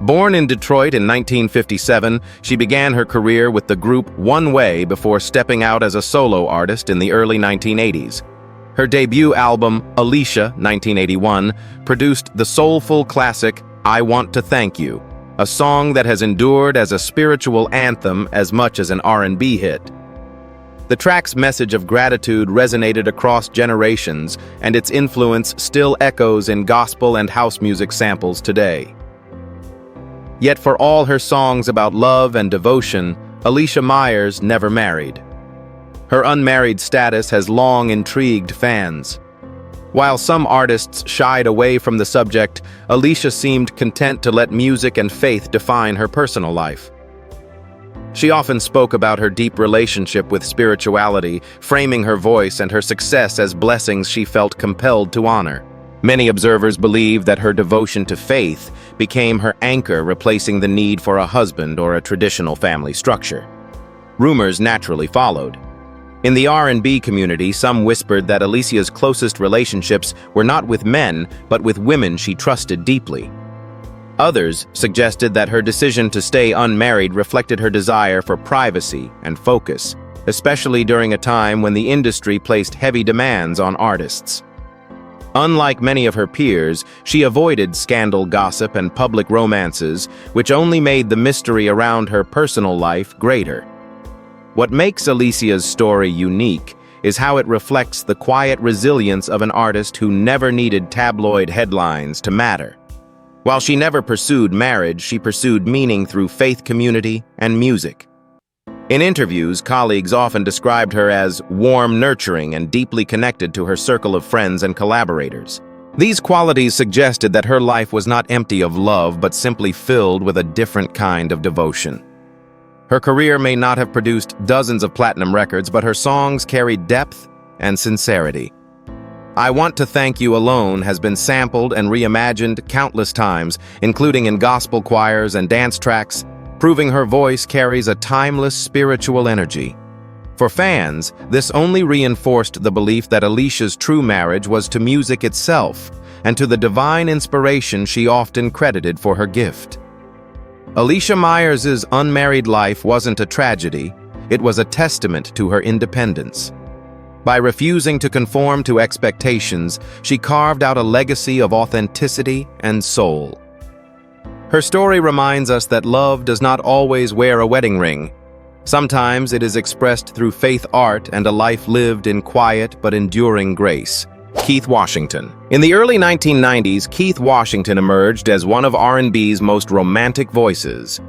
Born in Detroit in 1957, she began her career with the group One Way before stepping out as a solo artist in the early 1980s. Her debut album, Alicia, 1981, produced the soulful classic, I Want to Thank You, a song that has endured as a spiritual anthem as much as an R&B hit. The track's message of gratitude resonated across generations, and its influence still echoes in gospel and house music samples today. Yet for all her songs about love and devotion, Alicia Myers never married. Her unmarried status has long intrigued fans. While some artists shied away from the subject, Alicia seemed content to let music and faith define her personal life. She often spoke about her deep relationship with spirituality, framing her voice and her success as blessings she felt compelled to honor. Many observers believe that her devotion to faith became her anchor, replacing the need for a husband or a traditional family structure. Rumors naturally followed. In the R&B community, some whispered that Alicia's closest relationships were not with men, but with women she trusted deeply. Others suggested that her decision to stay unmarried reflected her desire for privacy and focus, especially during a time when the industry placed heavy demands on artists. Unlike many of her peers, she avoided scandal gossip and public romances, which only made the mystery around her personal life greater. What makes Alicia's story unique is how it reflects the quiet resilience of an artist who never needed tabloid headlines to matter. While she never pursued marriage, she pursued meaning through faith, community, and music. In interviews, colleagues often described her as warm, nurturing, and deeply connected to her circle of friends and collaborators. These qualities suggested that her life was not empty of love, but simply filled with a different kind of devotion. Her career may not have produced dozens of platinum records, but her songs carried depth and sincerity. I Want to Thank You alone has been sampled and reimagined countless times, including in gospel choirs and dance tracks, proving her voice carries a timeless spiritual energy. For fans, this only reinforced the belief that Alicia's true marriage was to music itself and to the divine inspiration she often credited for her gift. Alicia Myers' unmarried life wasn't a tragedy, it was a testament to her independence. By refusing to conform to expectations, she carved out a legacy of authenticity and soul. Her story reminds us that love does not always wear a wedding ring. Sometimes it is expressed through faith art and a life lived in quiet but enduring grace. Keith Washington. In the early 1990s, Keith Washington emerged as one of R&B's most romantic voices.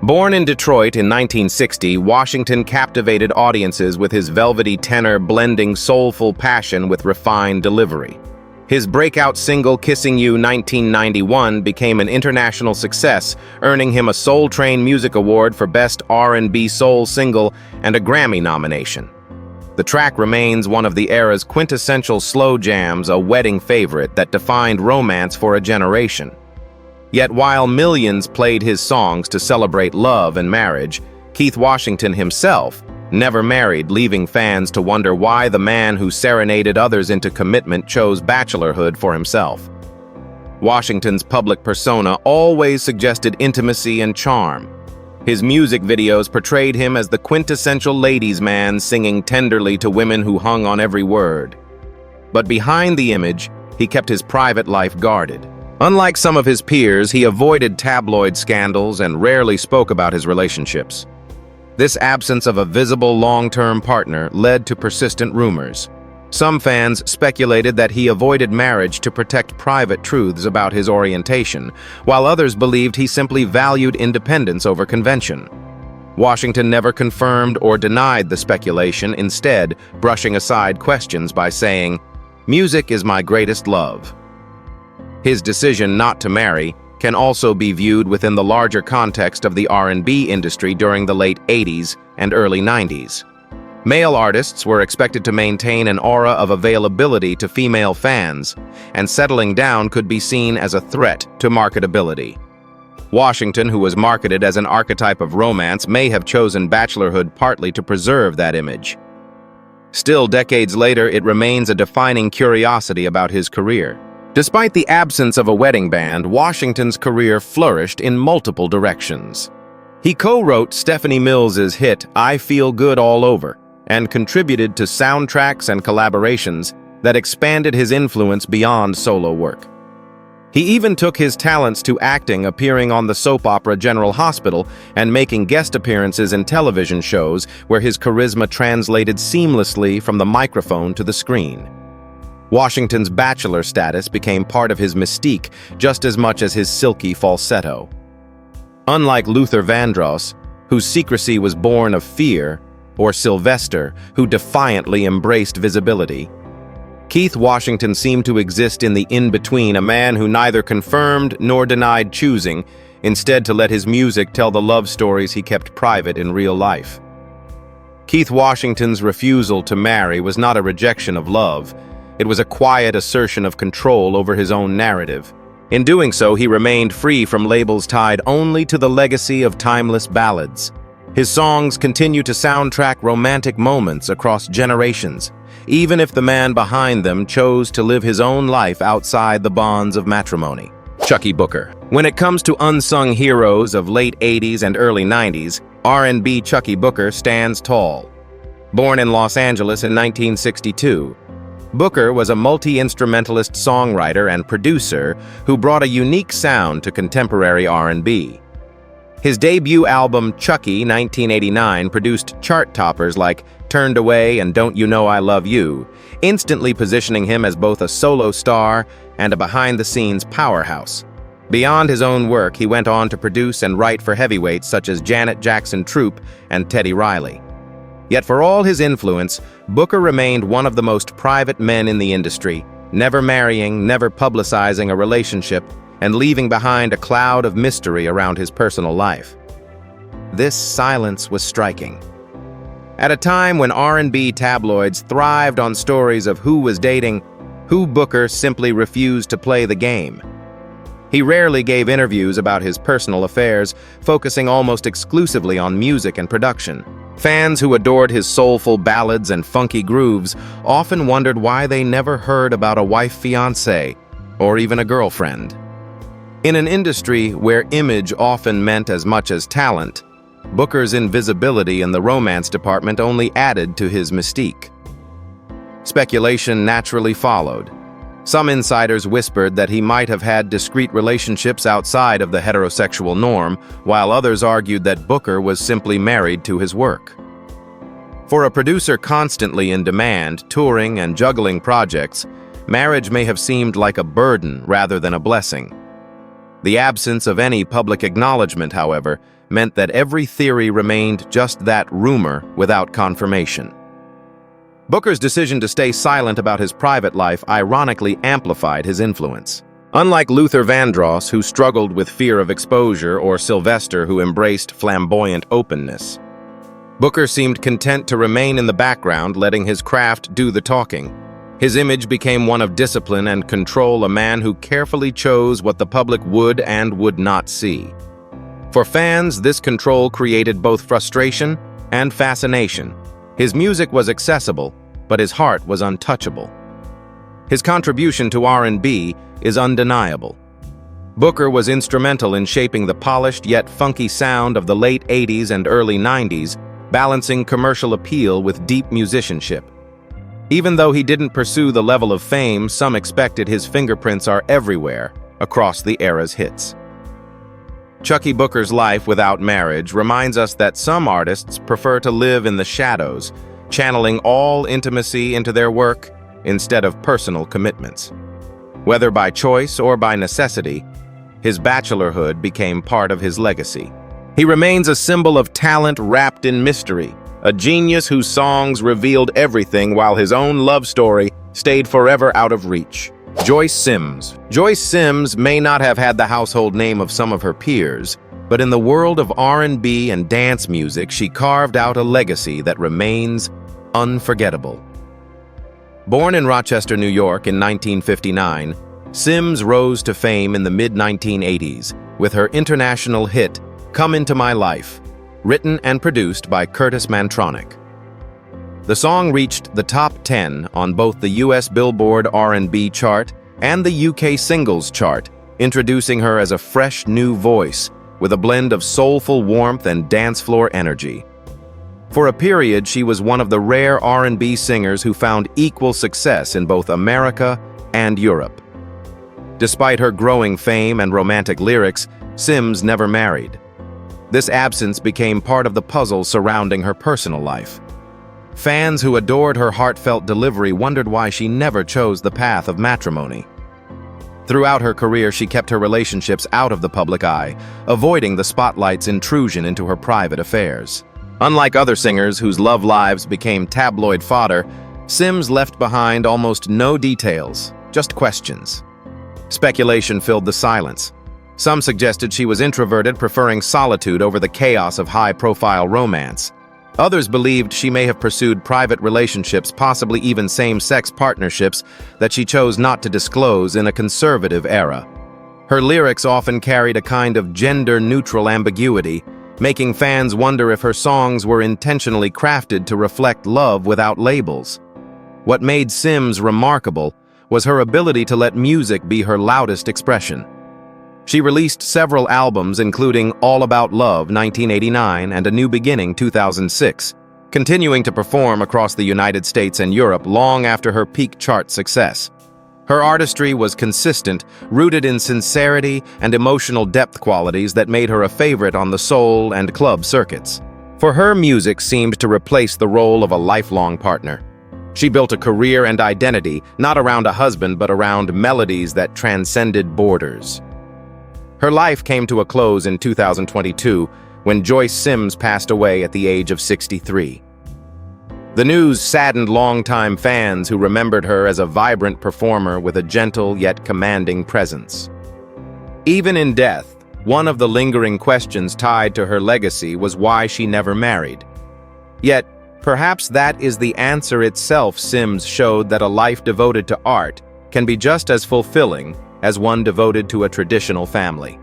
Born in Detroit in 1960, Washington captivated audiences with his velvety tenor blending soulful passion with refined delivery. His breakout single Kissing You 1991 became an international success, earning him a Soul Train Music Award for Best R&B Soul Single and a Grammy nomination. The track remains one of the era's quintessential slow jams, a wedding favorite that defined romance for a generation. Yet while millions played his songs to celebrate love and marriage, Keith Washington himself never married, leaving fans to wonder why the man who serenaded others into commitment chose bachelorhood for himself. Washington's public persona always suggested intimacy and charm. His music videos portrayed him as the quintessential ladies' man, singing tenderly to women who hung on every word. But behind the image, he kept his private life guarded. Unlike some of his peers, he avoided tabloid scandals and rarely spoke about his relationships. This absence of a visible long-term partner led to persistent rumors. Some fans speculated that he avoided marriage to protect private truths about his orientation, while others believed he simply valued independence over convention. Washington never confirmed or denied the speculation, instead brushing aside questions by saying, "Music is my greatest love." His decision not to marry can also be viewed within the larger context of the R&B industry during the late 80s and early 90s. Male artists were expected to maintain an aura of availability to female fans, and settling down could be seen as a threat to marketability. Washington, who was marketed as an archetype of romance, may have chosen bachelorhood partly to preserve that image. Still, decades later, it remains a defining curiosity about his career. Despite the absence of a wedding band, Washington's career flourished in multiple directions. He co-wrote Stephanie Mills's hit "I Feel Good All Over" and contributed to soundtracks and collaborations that expanded his influence beyond solo work. He even took his talents to acting, appearing on the soap opera General Hospital and making guest appearances in television shows where his charisma translated seamlessly from the microphone to the screen. Washington's bachelor status became part of his mystique just as much as his silky falsetto. Unlike Luther Vandross, whose secrecy was born of fear, or Sylvester, who defiantly embraced visibility, Keith Washington seemed to exist in the in-between, a man who neither confirmed nor denied choosing, instead to let his music tell the love stories he kept private in real life. Keith Washington's refusal to marry was not a rejection of love. It was a quiet assertion of control over his own narrative. In doing so, he remained free from labels tied only to the legacy of timeless ballads. His songs continue to soundtrack romantic moments across generations, even if the man behind them chose to live his own life outside the bonds of matrimony. Chucky Booker. When it comes to unsung heroes of late 80s and early 90s, R&B Chucky Booker stands tall. Born in Los Angeles in 1962, Booker was a multi-instrumentalist songwriter and producer who brought a unique sound to contemporary R&B. His debut album, Chucky, 1989, produced chart toppers like Turned Away and Don't You Know I Love You, instantly positioning him as both a solo star and a behind-the-scenes powerhouse. Beyond his own work, he went on to produce and write for heavyweights such as Janet Jackson Troupe and Teddy Riley. Yet for all his influence, Booker remained one of the most private men in the industry, never marrying, never publicizing a relationship, and leaving behind a cloud of mystery around his personal life. This silence was striking. At a time when R&B tabloids thrived on stories of who was dating, who, Booker simply refused to play the game. He rarely gave interviews about his personal affairs, focusing almost exclusively on music and production. Fans who adored his soulful ballads and funky grooves often wondered why they never heard about a wife-fiancé or even a girlfriend. In an industry where image often meant as much as talent, Booker's invisibility in the romance department only added to his mystique. Speculation naturally followed. Some insiders whispered that he might have had discreet relationships outside of the heterosexual norm, while others argued that Booker was simply married to his work. For a producer constantly in demand, touring and juggling projects, marriage may have seemed like a burden rather than a blessing. The absence of any public acknowledgement, however, meant that every theory remained just that rumor without confirmation. Booker's decision to stay silent about his private life ironically amplified his influence. Unlike Luther Vandross, who struggled with fear of exposure, or Sylvester, who embraced flamboyant openness, Booker seemed content to remain in the background, letting his craft do the talking. His image became one of discipline and control, a man who carefully chose what the public would and would not see. For fans, this control created both frustration and fascination. His music was accessible, but his heart was untouchable. His contribution to R&B is undeniable. Booker was instrumental in shaping the polished yet funky sound of the late 80s and early 90s, balancing commercial appeal with deep musicianship. Even though he didn't pursue the level of fame, some expected his fingerprints are everywhere across the era's hits. Chucky Booker's life without marriage reminds us that some artists prefer to live in the shadows, channeling all intimacy into their work instead of personal commitments. Whether by choice or by necessity, his bachelorhood became part of his legacy. He remains a symbol of talent wrapped in mystery, a genius whose songs revealed everything while his own love story stayed forever out of reach. Joyce Sims. Joyce Sims may not have had the household name of some of her peers, but in the world of R&B and dance music, she carved out a legacy that remains unforgettable. Born in Rochester, New York in 1959, Sims rose to fame in the mid-1980s with her international hit, Come Into My Life, written and produced by Curtis Mantronic. The song reached the top 10 on both the US Billboard R&B chart and the UK singles chart, introducing her as a fresh new voice with a blend of soulful warmth and dance floor energy. For a period, she was one of the rare R&B singers who found equal success in both America and Europe. Despite her growing fame and romantic lyrics, Sims never married. This absence became part of the puzzle surrounding her personal life. Fans who adored her heartfelt delivery wondered why she never chose the path of matrimony. Throughout her career, she kept her relationships out of the public eye, avoiding the spotlight's intrusion into her private affairs. Unlike other singers whose love lives became tabloid fodder, Sims left behind almost no details, just questions. Speculation filled the silence. Some suggested she was introverted, preferring solitude over the chaos of high-profile romance. Others believed she may have pursued private relationships, possibly even same-sex partnerships, that she chose not to disclose in a conservative era. Her lyrics often carried a kind of gender-neutral ambiguity, making fans wonder if her songs were intentionally crafted to reflect love without labels. What made Sims remarkable was her ability to let music be her loudest expression. She released several albums, including All About Love, 1989, and A New Beginning, 2006, continuing to perform across the United States and Europe long after her peak chart success. Her artistry was consistent, rooted in sincerity and emotional depth, qualities that made her a favorite on the soul and club circuits. For her, music seemed to replace the role of a lifelong partner. She built a career and identity, not around a husband, but around melodies that transcended borders. Her life came to a close in 2022 when Joyce Sims passed away at the age of 63. The news saddened longtime fans who remembered her as a vibrant performer with a gentle yet commanding presence. Even in death, one of the lingering questions tied to her legacy was why she never married. Yet, perhaps that is the answer itself. Sims showed that a life devoted to art can be just as fulfilling as one devoted to a traditional family.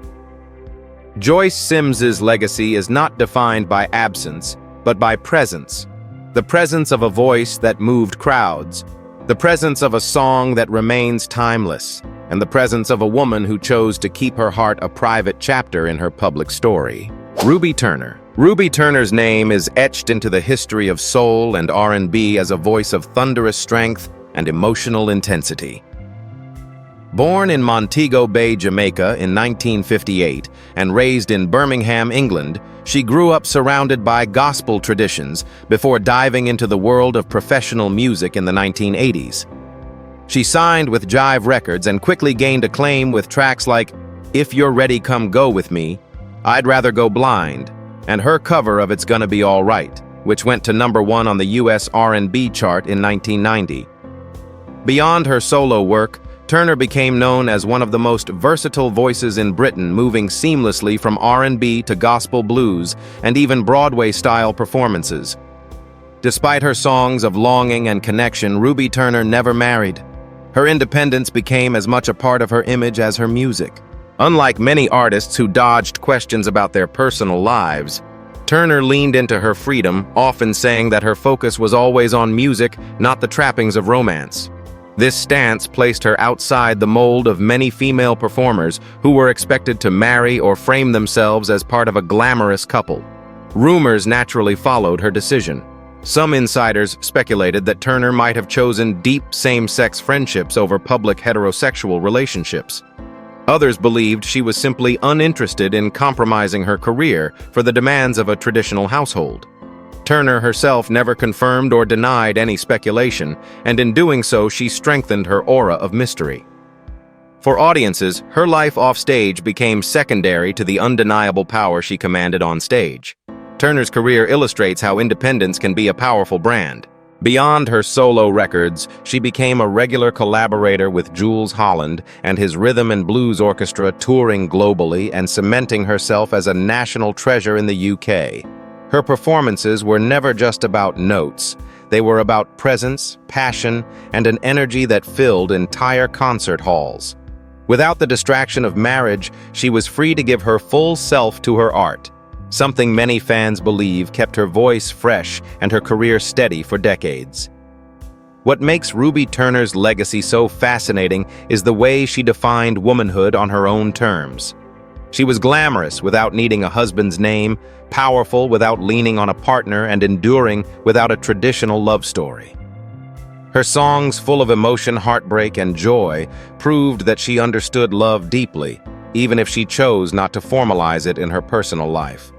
Joyce Sims's legacy is not defined by absence, but by presence. The presence of a voice that moved crowds, the presence of a song that remains timeless, and the presence of a woman who chose to keep her heart a private chapter in her public story. Ruby Turner. Ruby Turner's name is etched into the history of soul and R&B as a voice of thunderous strength and emotional intensity. Born in Montego Bay, Jamaica in 1958 and raised in Birmingham, England, she grew up surrounded by gospel traditions before diving into the world of professional music in the 1980s. She signed with Jive Records and quickly gained acclaim with tracks like If You're Ready, Come Go With Me, I'd Rather Go Blind, and her cover of It's Gonna Be All Right, which went to #1 on the US R&B chart in 1990. Beyond her solo work, Turner became known as one of the most versatile voices in Britain, moving seamlessly from R&B to gospel blues and even Broadway-style performances. Despite her songs of longing and connection, Ruby Turner never married. Her independence became as much a part of her image as her music. Unlike many artists who dodged questions about their personal lives, Turner leaned into her freedom, often saying that her focus was always on music, not the trappings of romance. This stance placed her outside the mold of many female performers who were expected to marry or frame themselves as part of a glamorous couple. Rumors naturally followed her decision. Some insiders speculated that Turner might have chosen deep same-sex friendships over public heterosexual relationships. Others believed she was simply uninterested in compromising her career for the demands of a traditional household. Turner herself never confirmed or denied any speculation, and in doing so, she strengthened her aura of mystery. For audiences, her life offstage became secondary to the undeniable power she commanded on stage. Turner's career illustrates how independence can be a powerful brand. Beyond her solo records, she became a regular collaborator with Jules Holland and his rhythm and blues orchestra, touring globally and cementing herself as a national treasure in the UK. Her performances were never just about notes. They were about presence, passion, and an energy that filled entire concert halls. Without the distraction of marriage, she was free to give her full self to her art, something many fans believe kept her voice fresh and her career steady for decades. What makes Ruby Turner's legacy so fascinating is the way she defined womanhood on her own terms. She was glamorous without needing a husband's name, powerful without leaning on a partner, and enduring without a traditional love story. Her songs, full of emotion, heartbreak, and joy, proved that she understood love deeply, even if she chose not to formalize it in her personal life.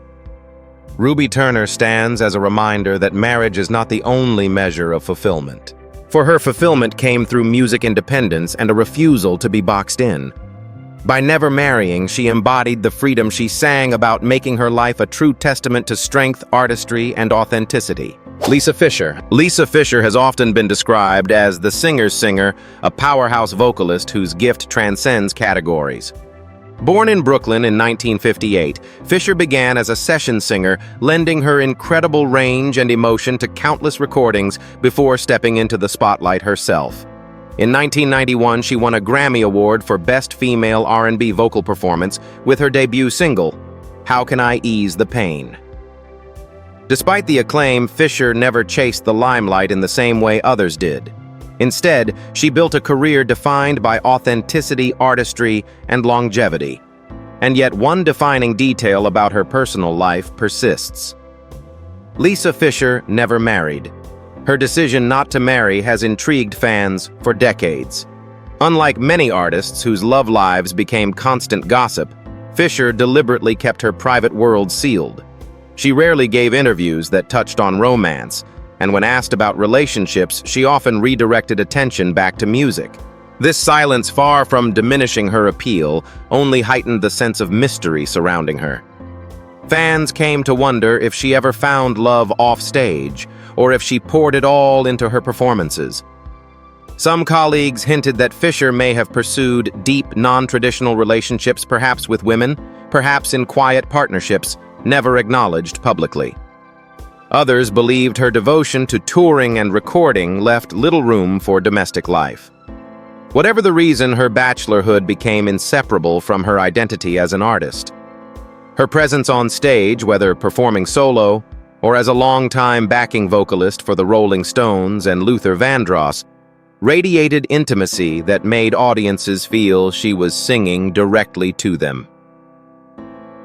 Ruby Turner stands as a reminder that marriage is not the only measure of fulfillment. For her, fulfillment came through music independence and a refusal to be boxed in. By never marrying, she embodied the freedom she sang about, making her life a true testament to strength, artistry, and authenticity. Lisa Fischer. Lisa Fischer has often been described as the singer's singer, a powerhouse vocalist whose gift transcends categories. Born in Brooklyn in 1958, Fischer began as a session singer, lending her incredible range and emotion to countless recordings before stepping into the spotlight herself. In 1991, she won a Grammy Award for Best Female R&B Vocal Performance with her debut single, How Can I Ease the Pain? Despite the acclaim, Fischer never chased the limelight in the same way others did. Instead, she built a career defined by authenticity, artistry, and longevity. And yet one defining detail about her personal life persists. Lisa Fischer never married. Her decision not to marry has intrigued fans for decades. Unlike many artists whose love lives became constant gossip, Fischer deliberately kept her private world sealed. She rarely gave interviews that touched on romance, and when asked about relationships, she often redirected attention back to music. This silence, far from diminishing her appeal, only heightened the sense of mystery surrounding her. Fans came to wonder if she ever found love off-stage, or if she poured it all into her performances. Some colleagues hinted that Fischer may have pursued deep, non-traditional relationships, perhaps with women, perhaps in quiet partnerships, never acknowledged publicly. Others believed her devotion to touring and recording left little room for domestic life. Whatever the reason, her bachelorhood became inseparable from her identity as an artist. Her presence on stage, whether performing solo or as a longtime backing vocalist for the Rolling Stones and Luther Vandross, radiated intimacy that made audiences feel she was singing directly to them.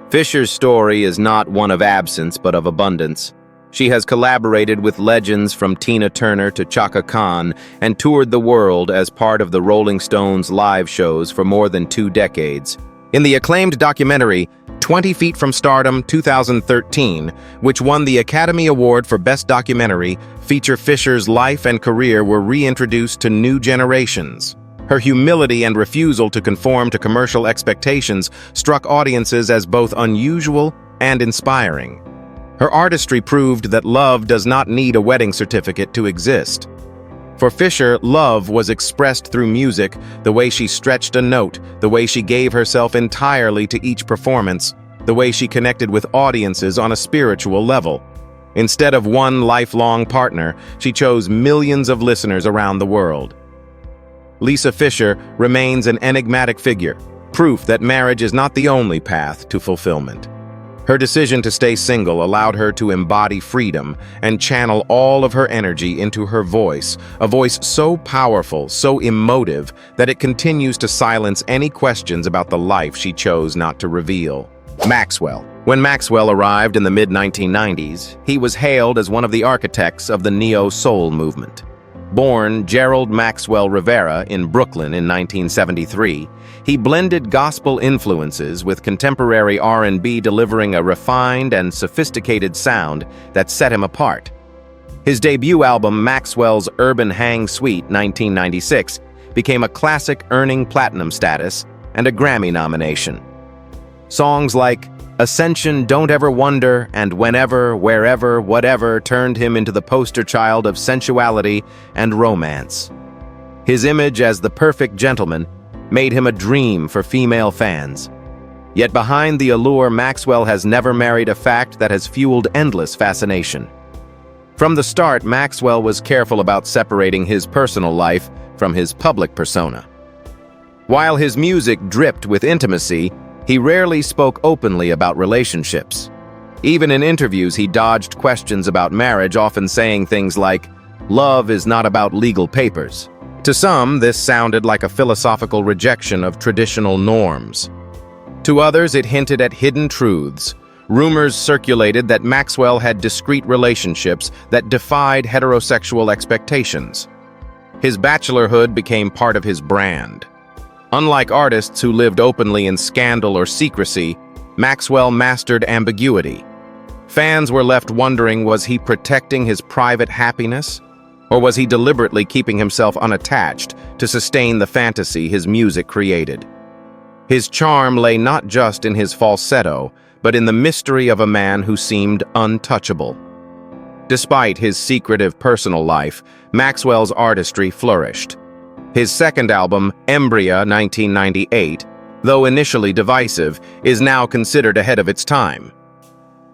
Fischer's story is not one of absence but of abundance. She has collaborated with legends from Tina Turner to Chaka Khan and toured the world as part of the Rolling Stones live shows for more than 2 decades. In the acclaimed documentary 20 Feet from Stardom 2013, which won the Academy Award for Best Documentary, Fisher's life and career were reintroduced to new generations. Her humility and refusal to conform to commercial expectations struck audiences as both unusual and inspiring. Her artistry proved that love does not need a wedding certificate to exist. For Fisher, love was expressed through music, the way she stretched a note, the way she gave herself entirely to each performance, the way she connected with audiences on a spiritual level. Instead of one lifelong partner, she chose millions of listeners around the world. Lisa Fisher remains an enigmatic figure, proof that marriage is not the only path to fulfillment. Her decision to stay single allowed her to embody freedom and channel all of her energy into her voice, a voice so powerful, so emotive, that it continues to silence any questions about the life she chose not to reveal. Maxwell. When Maxwell arrived in the mid-1990s, he was hailed as one of the architects of the neo-soul movement. Born Gerald Maxwell Rivera in Brooklyn in 1973, he blended gospel influences with contemporary R&B, delivering a refined and sophisticated sound that set him apart. His debut album, Maxwell's Urban Hang Suite 1996, became a classic, earning platinum status and a Grammy nomination. Songs like Ascension, Don't Ever Wonder, and Whenever, Wherever, Whatever turned him into the poster child of sensuality and romance. His image as the perfect gentleman made him a dream for female fans. Yet behind the allure, Maxwell has never married, a fact that has fueled endless fascination. From the start, Maxwell was careful about separating his personal life from his public persona. While his music dripped with intimacy, he rarely spoke openly about relationships. Even in interviews, he dodged questions about marriage, often saying things like, "Love is not about legal papers." To some, this sounded like a philosophical rejection of traditional norms. To others, it hinted at hidden truths. Rumors circulated that Maxwell had discreet relationships that defied heterosexual expectations. His bachelorhood became part of his brand. Unlike artists who lived openly in scandal or secrecy, Maxwell mastered ambiguity. Fans were left wondering, was he protecting his private happiness? Or was he deliberately keeping himself unattached to sustain the fantasy his music created? His charm lay not just in his falsetto, but in the mystery of a man who seemed untouchable. Despite his secretive personal life, Maxwell's artistry flourished. His second album, Embrya 1998, though initially divisive, is now considered ahead of its time.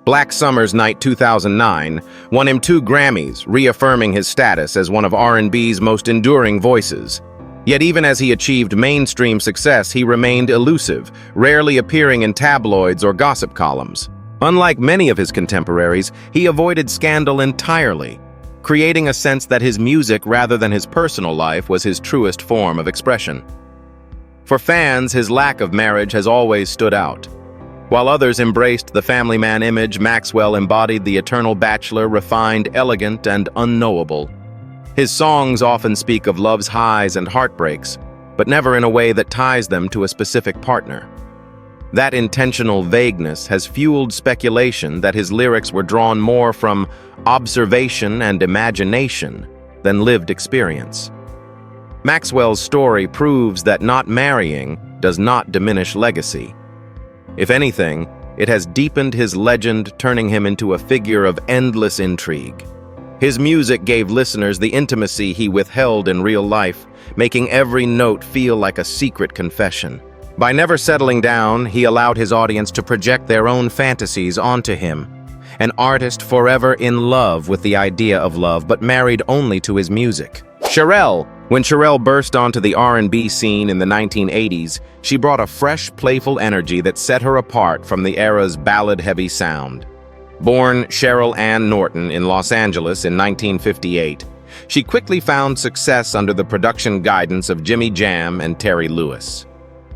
Black Summer's Night 2009 won him 2 Grammys, reaffirming his status as one of R&B's most enduring voices. Yet even as he achieved mainstream success, he remained elusive, rarely appearing in tabloids or gossip columns. Unlike many of his contemporaries, he avoided scandal entirely, creating a sense that his music, rather than his personal life, was his truest form of expression. For fans, his lack of marriage has always stood out. While others embraced the family man image, Maxwell embodied the eternal bachelor, refined, elegant, and unknowable. His songs often speak of love's highs and heartbreaks, but never in a way that ties them to a specific partner. That intentional vagueness has fueled speculation that his lyrics were drawn more from observation and imagination than lived experience. Maxwell's story proves that not marrying does not diminish legacy. If anything, it has deepened his legend, turning him into a figure of endless intrigue. His music gave listeners the intimacy he withheld in real life, making every note feel like a secret confession. By never settling down, he allowed his audience to project their own fantasies onto him. An artist forever in love with the idea of love, but married only to his music. Cherelle. When Cherelle burst onto the R&B scene in the 1980s, she brought a fresh, playful energy that set her apart from the era's ballad-heavy sound. Born Cheryl Ann Norton in Los Angeles in 1958, she quickly found success under the production guidance of Jimmy Jam and Terry Lewis.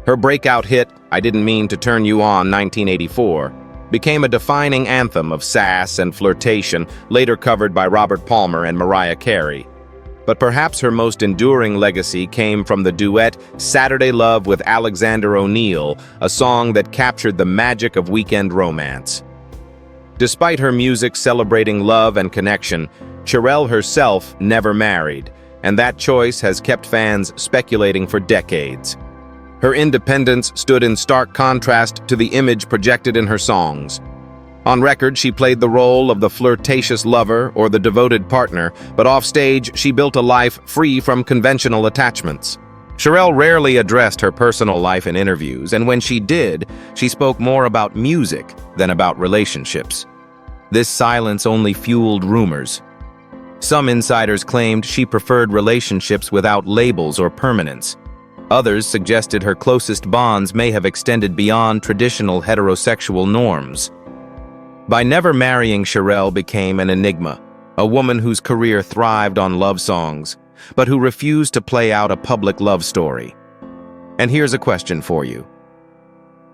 Her breakout hit, I Didn't Mean to Turn You On 1984, became a defining anthem of sass and flirtation, later covered by Robert Palmer and Mariah Carey. But perhaps her most enduring legacy came from the duet Saturday Love with Alexander O'Neal, a song that captured the magic of weekend romance. Despite her music celebrating love and connection, Cherelle herself never married, and that choice has kept fans speculating for decades. Her independence stood in stark contrast to the image projected in her songs. On record, she played the role of the flirtatious lover or the devoted partner, but offstage, she built a life free from conventional attachments. Cherelle rarely addressed her personal life in interviews, and when she did, she spoke more about music than about relationships. This silence only fueled rumors. Some insiders claimed she preferred relationships without labels or permanence. Others suggested her closest bonds may have extended beyond traditional heterosexual norms. By never marrying, Cherelle became an enigma, a woman whose career thrived on love songs, but who refused to play out a public love story. And here's a question for you.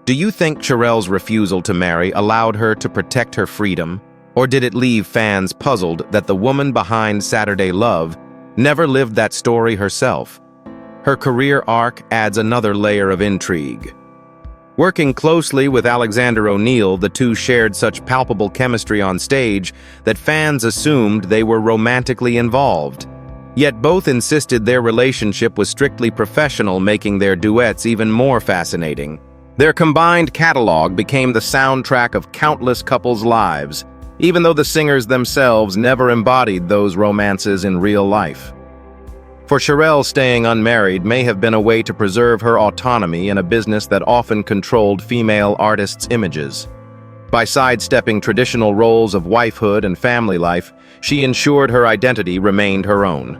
Do you think Cherelle's refusal to marry allowed her to protect her freedom, or did it leave fans puzzled that the woman behind Saturday Love never lived that story herself? Her career arc adds another layer of intrigue. Working closely with Alexander O'Neal, the two shared such palpable chemistry on stage that fans assumed they were romantically involved. Yet both insisted their relationship was strictly professional, making their duets even more fascinating. Their combined catalog became the soundtrack of countless couples' lives, even though the singers themselves never embodied those romances in real life. For Cherelle, staying unmarried may have been a way to preserve her autonomy in a business that often controlled female artists' images. By sidestepping traditional roles of wifehood and family life, she ensured her identity remained her own.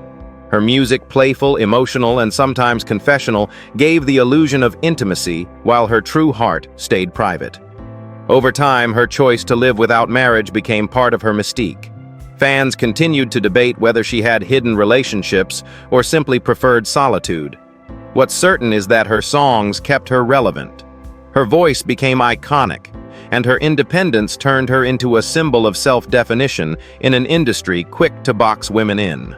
Her music, playful, emotional, and sometimes confessional, gave the illusion of intimacy, while her true heart stayed private. Over time, her choice to live without marriage became part of her mystique. Fans continued to debate whether she had hidden relationships or simply preferred solitude. What's certain is that her songs kept her relevant. Her voice became iconic, and her independence turned her into a symbol of self-definition in an industry quick to box women in.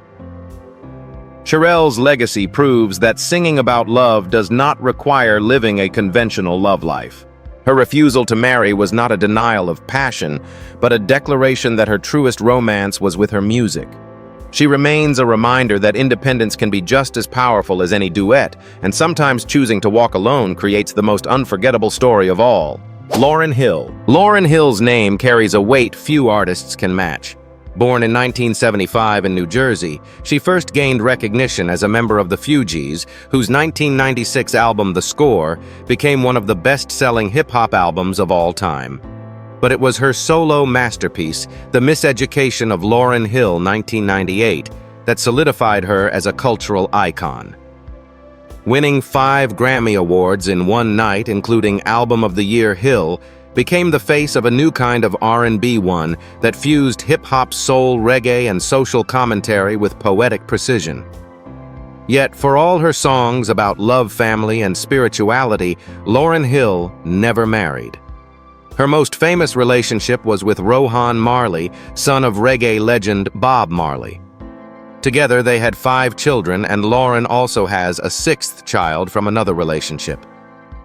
Cherelle's legacy proves that singing about love does not require living a conventional love life. Her refusal to marry was not a denial of passion, but a declaration that her truest romance was with her music. She remains a reminder that independence can be just as powerful as any duet, and sometimes choosing to walk alone creates the most unforgettable story of all. Lauryn Hill. Lauryn Hill's name carries a weight few artists can match. Born in 1975 in New Jersey, she first gained recognition as a member of the Fugees, whose 1996 album The Score became one of the best-selling hip-hop albums of all time. But it was her solo masterpiece, The Miseducation of Lauryn Hill 1998, that solidified her as a cultural icon. Winning 5 Grammy Awards in one night, including Album of the Year Hill, became the face of a new kind of R&B, one that fused hip-hop, soul, reggae, and social commentary with poetic precision. Yet, for all her songs about love, family, and spirituality, Lauryn Hill never married. Her most famous relationship was with Rohan Marley, son of reggae legend Bob Marley. Together, they had 5 children, and Lauryn also has a 6th child from another relationship.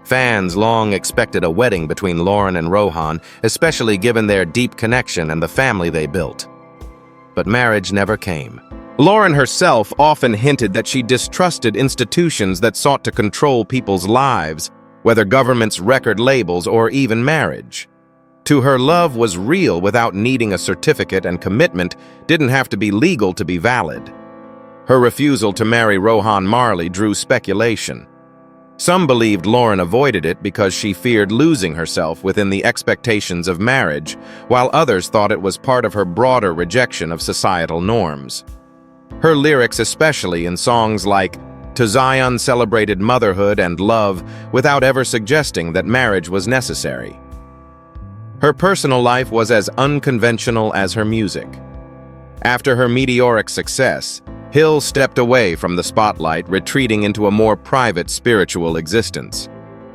Fans long expected a wedding between Lauryn and Rohan, especially given their deep connection and the family they built. But marriage never came. Lauryn herself often hinted that she distrusted institutions that sought to control people's lives, whether governments, record labels, or even marriage. To her, love was real without needing a certificate, and commitment didn't have to be legal to be valid. Her refusal to marry Rohan Marley drew speculation. Some believed Lauryn avoided it because she feared losing herself within the expectations of marriage, while others thought it was part of her broader rejection of societal norms. Her lyrics, especially in songs like To Zion, celebrated motherhood and love without ever suggesting that marriage was necessary. Her personal life was as unconventional as her music. After her meteoric success, Hill stepped away from the spotlight, retreating into a more private spiritual existence.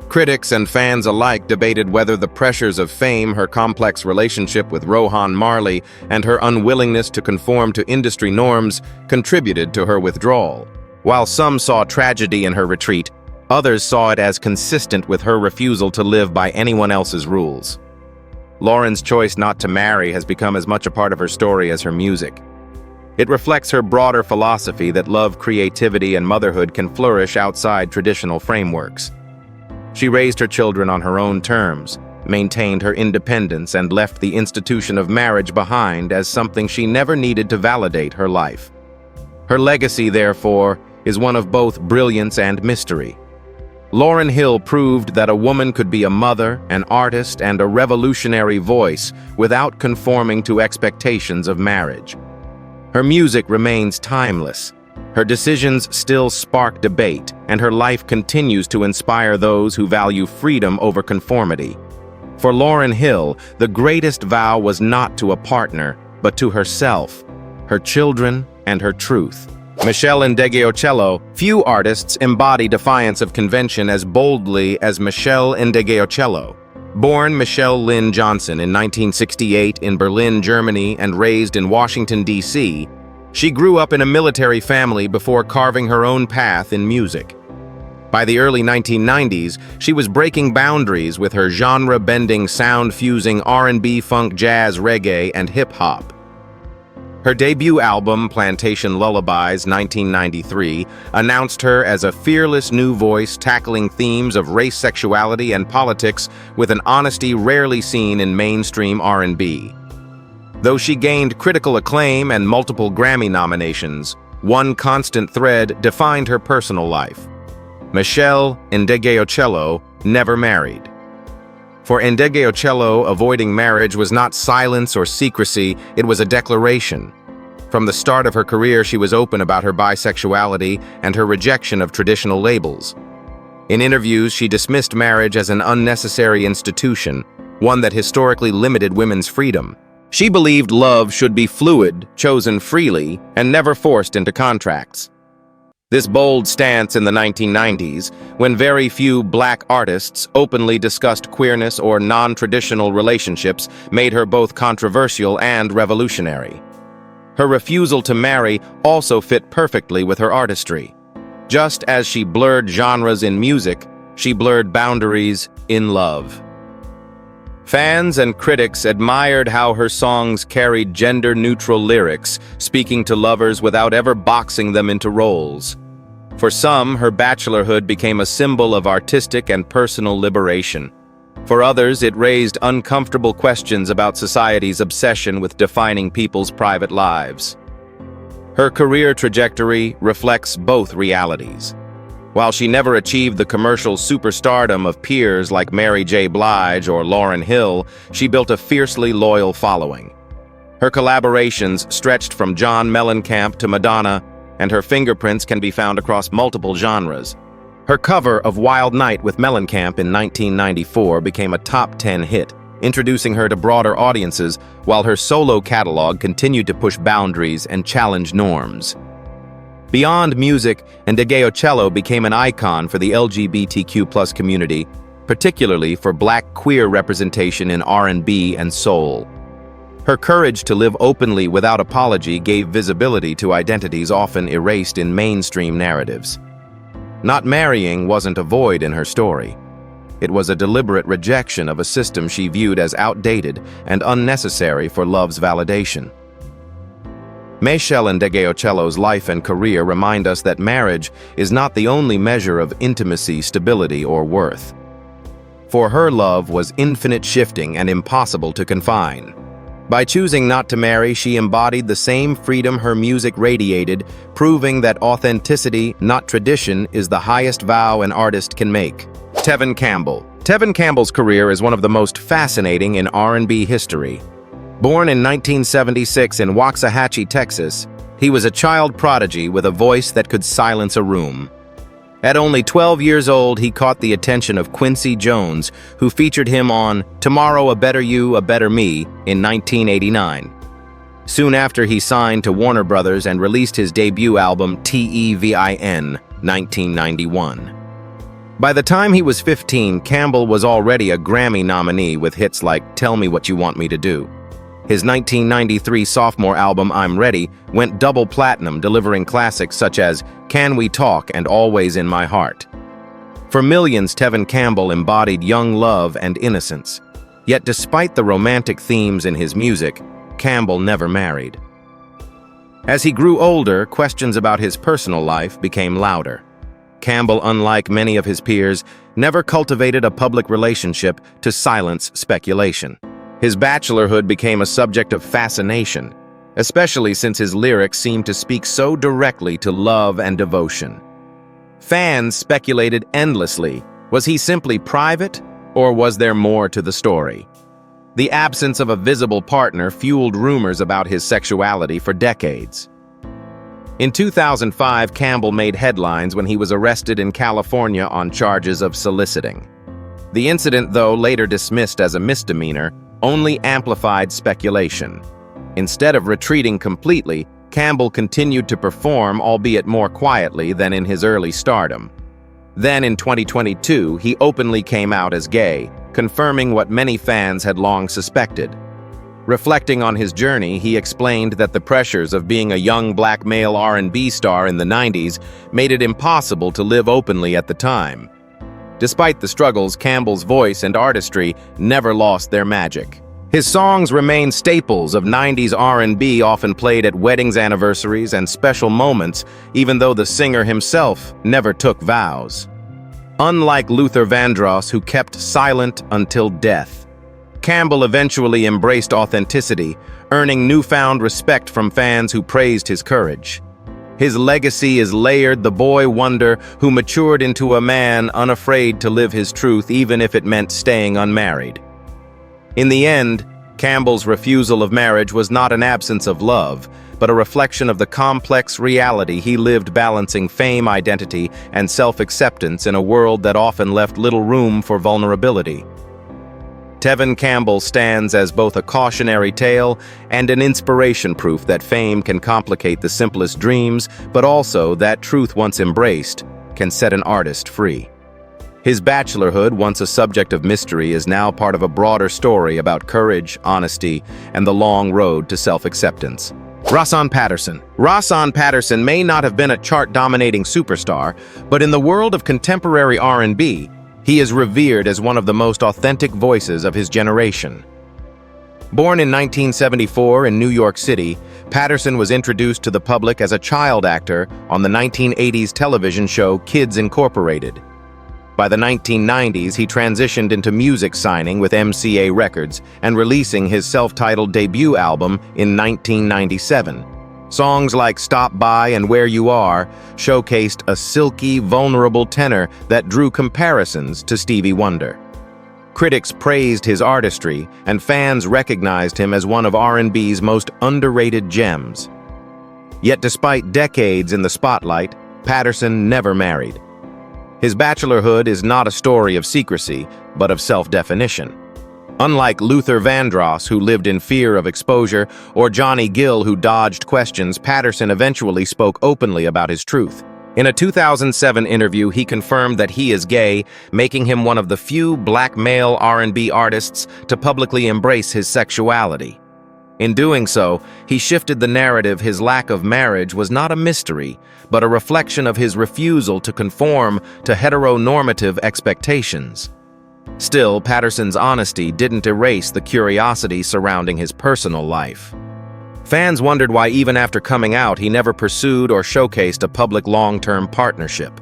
Critics and fans alike debated whether the pressures of fame, her complex relationship with Rohan Marley, and her unwillingness to conform to industry norms contributed to her withdrawal. While some saw tragedy in her retreat, others saw it as consistent with her refusal to live by anyone else's rules. Lauren's choice not to marry has become as much a part of her story as her music. It reflects her broader philosophy that love, creativity, and motherhood can flourish outside traditional frameworks. She raised her children on her own terms, maintained her independence, and left the institution of marriage behind as something she never needed to validate her life. Her legacy, therefore, is one of both brilliance and mystery. Lauryn Hill proved that a woman could be a mother, an artist, and a revolutionary voice without conforming to expectations of marriage. Her music remains timeless. Her decisions still spark debate, and her life continues to inspire those who value freedom over conformity. For Lauryn Hill, the greatest vow was not to a partner, but to herself, her children, and her truth. Michelle Ndegeocello. Few artists embody defiance of convention as boldly as Michelle Ndegeocello. Born Michelle Lynn Johnson in 1968 in Berlin, Germany, and raised in Washington, D.C., she grew up in a military family before carving her own path in music. By the early 1990s, she was breaking boundaries with her genre-bending sound fusing R&B, funk, jazz, reggae, and hip-hop. Her debut album, Plantation Lullabies, 1993, announced her as a fearless new voice tackling themes of race, sexuality, and politics with an honesty rarely seen in mainstream R&B. Though she gained critical acclaim and multiple Grammy nominations, one constant thread defined her personal life. Michelle Ndegeocello never married. For Ndegeocello, avoiding marriage was not silence or secrecy, it was a declaration. From the start of her career, she was open about her bisexuality and her rejection of traditional labels. In interviews, she dismissed marriage as an unnecessary institution, one that historically limited women's freedom. She believed love should be fluid, chosen freely, and never forced into contracts. This bold stance in the 1990s, when very few Black artists openly discussed queerness or non-traditional relationships, made her both controversial and revolutionary. Her refusal to marry also fit perfectly with her artistry. Just as she blurred genres in music, she blurred boundaries in love. Fans and critics admired how her songs carried gender-neutral lyrics, speaking to lovers without ever boxing them into roles. For some, her bachelorhood became a symbol of artistic and personal liberation. For others, it raised uncomfortable questions about society's obsession with defining people's private lives. Her career trajectory reflects both realities. While she never achieved the commercial superstardom of peers like Mary J. Blige or Lauryn Hill, she built a fiercely loyal following. Her collaborations stretched from John Mellencamp to Madonna, and her fingerprints can be found across multiple genres. Her cover of Wild Night with Mellencamp in 1994 became a top 10 hit, introducing her to broader audiences, while her solo catalog continued to push boundaries and challenge norms. Beyond music, Ndegeocello became an icon for the LGBTQ+ community, particularly for Black queer representation in R&B and soul. Her courage to live openly without apology gave visibility to identities often erased in mainstream narratives. Not marrying wasn't a void in her story. It was a deliberate rejection of a system she viewed as outdated and unnecessary for love's validation. Michelle Ndegeocello's life and career remind us that marriage is not the only measure of intimacy, stability, or worth. For her, love was infinite, shifting, and impossible to confine. By choosing not to marry, she embodied the same freedom her music radiated, proving that authenticity, not tradition, is the highest vow an artist can make. Tevin Campbell. Tevin Campbell's career is one of the most fascinating in R&B history. Born in 1976 in Waxahachie, Texas, he was a child prodigy with a voice that could silence a room. At only 12 years old, he caught the attention of Quincy Jones, who featured him on Tomorrow, A Better You, A Better Me in 1989. Soon after, he signed to Warner Brothers and released his debut album Tevin, 1991. By the time he was 15, Campbell was already a Grammy nominee with hits like Tell Me What You Want Me to Do. His 1993 sophomore album, I'm Ready, went double platinum, delivering classics such as Can We Talk and Always in My Heart. For millions, Tevin Campbell embodied young love and innocence. Yet despite the romantic themes in his music, Campbell never married. As he grew older, questions about his personal life became louder. Campbell, unlike many of his peers, never cultivated a public relationship to silence speculation. His bachelorhood became a subject of fascination, especially since his lyrics seemed to speak so directly to love and devotion. Fans speculated endlessly. Was he simply private, or was there more to the story? The absence of a visible partner fueled rumors about his sexuality for decades. In 2005, Campbell made headlines when he was arrested in California on charges of soliciting. The incident, though later dismissed as a misdemeanor, only amplified speculation. Instead of retreating completely, Campbell continued to perform, albeit more quietly than in his early stardom. Then in 2022, he openly came out as gay, confirming what many fans had long suspected. Reflecting on his journey, he explained that the pressures of being a young black male R&B star in the 90s made it impossible to live openly at the time. Despite the struggles, Campbell's voice and artistry never lost their magic. His songs remain staples of 90s R&B, often played at weddings, anniversaries, and special moments, even though the singer himself never took vows. Unlike Luther Vandross, who kept silent until death, Campbell eventually embraced authenticity, earning newfound respect from fans who praised his courage. His legacy is layered, the boy wonder who matured into a man unafraid to live his truth even if it meant staying unmarried. In the end, Campbell's refusal of marriage was not an absence of love, but a reflection of the complex reality he lived, balancing fame, identity, and self-acceptance in a world that often left little room for vulnerability. Tevin Campbell stands as both a cautionary tale and an inspiration, proof that fame can complicate the simplest dreams, but also that truth once embraced can set an artist free. His bachelorhood, once a subject of mystery, is now part of a broader story about courage, honesty, and the long road to self-acceptance. Rahsaan Patterson. Rahsaan Patterson may not have been a chart-dominating superstar, but in the world of contemporary R&B, he is revered as one of the most authentic voices of his generation. Born in 1974 in New York City, Patterson was introduced to the public as a child actor on the 1980s television show Kids Incorporated. By the 1990s, he transitioned into music signing with MCA Records and releasing his self-titled debut album in 1997. Songs like Stop By and Where You Are showcased a silky, vulnerable tenor that drew comparisons to Stevie Wonder. Critics praised his artistry, and fans recognized him as one of R&B's most underrated gems. Yet despite decades in the spotlight, Patterson never married. His bachelorhood is not a story of secrecy, but of self-definition. Unlike Luther Vandross, who lived in fear of exposure, or Johnny Gill, who dodged questions, Patterson eventually spoke openly about his truth. In a 2007 interview, he confirmed that he is gay, making him one of the few black male R&B artists to publicly embrace his sexuality. In doing so, he shifted the narrative. His lack of marriage was not a mystery, but a reflection of his refusal to conform to heteronormative expectations. Still, Patterson's honesty didn't erase the curiosity surrounding his personal life. Fans wondered why even after coming out, he never pursued or showcased a public long-term partnership.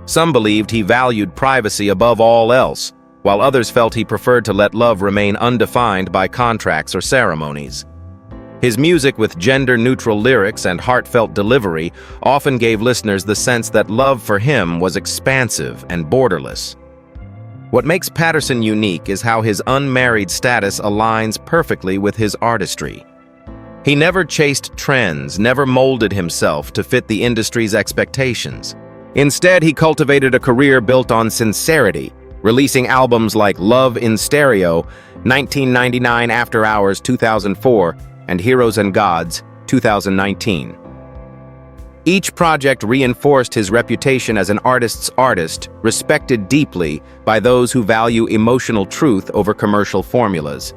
Some believed he valued privacy above all else, while others felt he preferred to let love remain undefined by contracts or ceremonies. His music, with gender-neutral lyrics and heartfelt delivery, often gave listeners the sense that love for him was expansive and borderless. What makes Patterson unique is how his unmarried status aligns perfectly with his artistry. He never chased trends, never molded himself to fit the industry's expectations. Instead, he cultivated a career built on sincerity, releasing albums like Love in Stereo, 1999, After Hours, 2004, and Heroes and Gods, 2019. Each project reinforced his reputation as an artist's artist, respected deeply by those who value emotional truth over commercial formulas.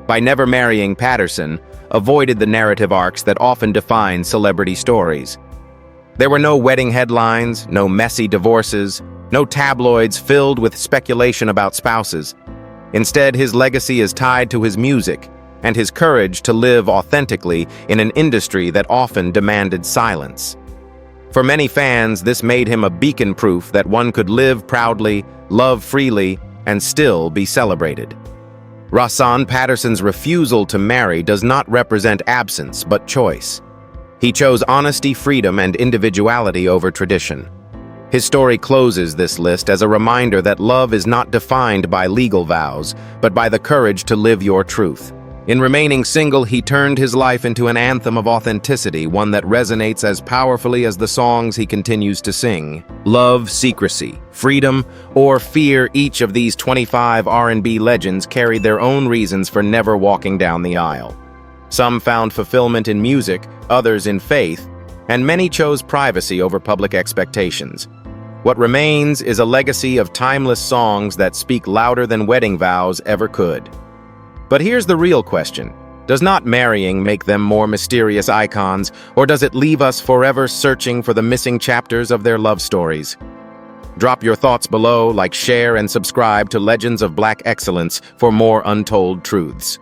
By never marrying, Patterson avoided the narrative arcs that often define celebrity stories. There were no wedding headlines, no messy divorces, no tabloids filled with speculation about spouses. Instead, his legacy is tied to his music and his courage to live authentically in an industry that often demanded silence. For many fans, this made him a beacon proof that one could live proudly, love freely, and still be celebrated. Rahsaan Patterson's refusal to marry does not represent absence, but choice. He chose honesty, freedom, and individuality over tradition. His story closes this list as a reminder that love is not defined by legal vows, but by the courage to live your truth. In remaining single, he turned his life into an anthem of authenticity, one that resonates as powerfully as the songs he continues to sing. Love, secrecy, freedom, or fear, each of these 25 R&B legends carried their own reasons for never walking down the aisle. Some found fulfillment in music, others in faith, and many chose privacy over public expectations. What remains is a legacy of timeless songs that speak louder than wedding vows ever could. But here's the real question. Does not marrying make them more mysterious icons, or does it leave us forever searching for the missing chapters of their love stories? Drop your thoughts below, like, share, and subscribe to Legends of Black Excellence for more untold truths.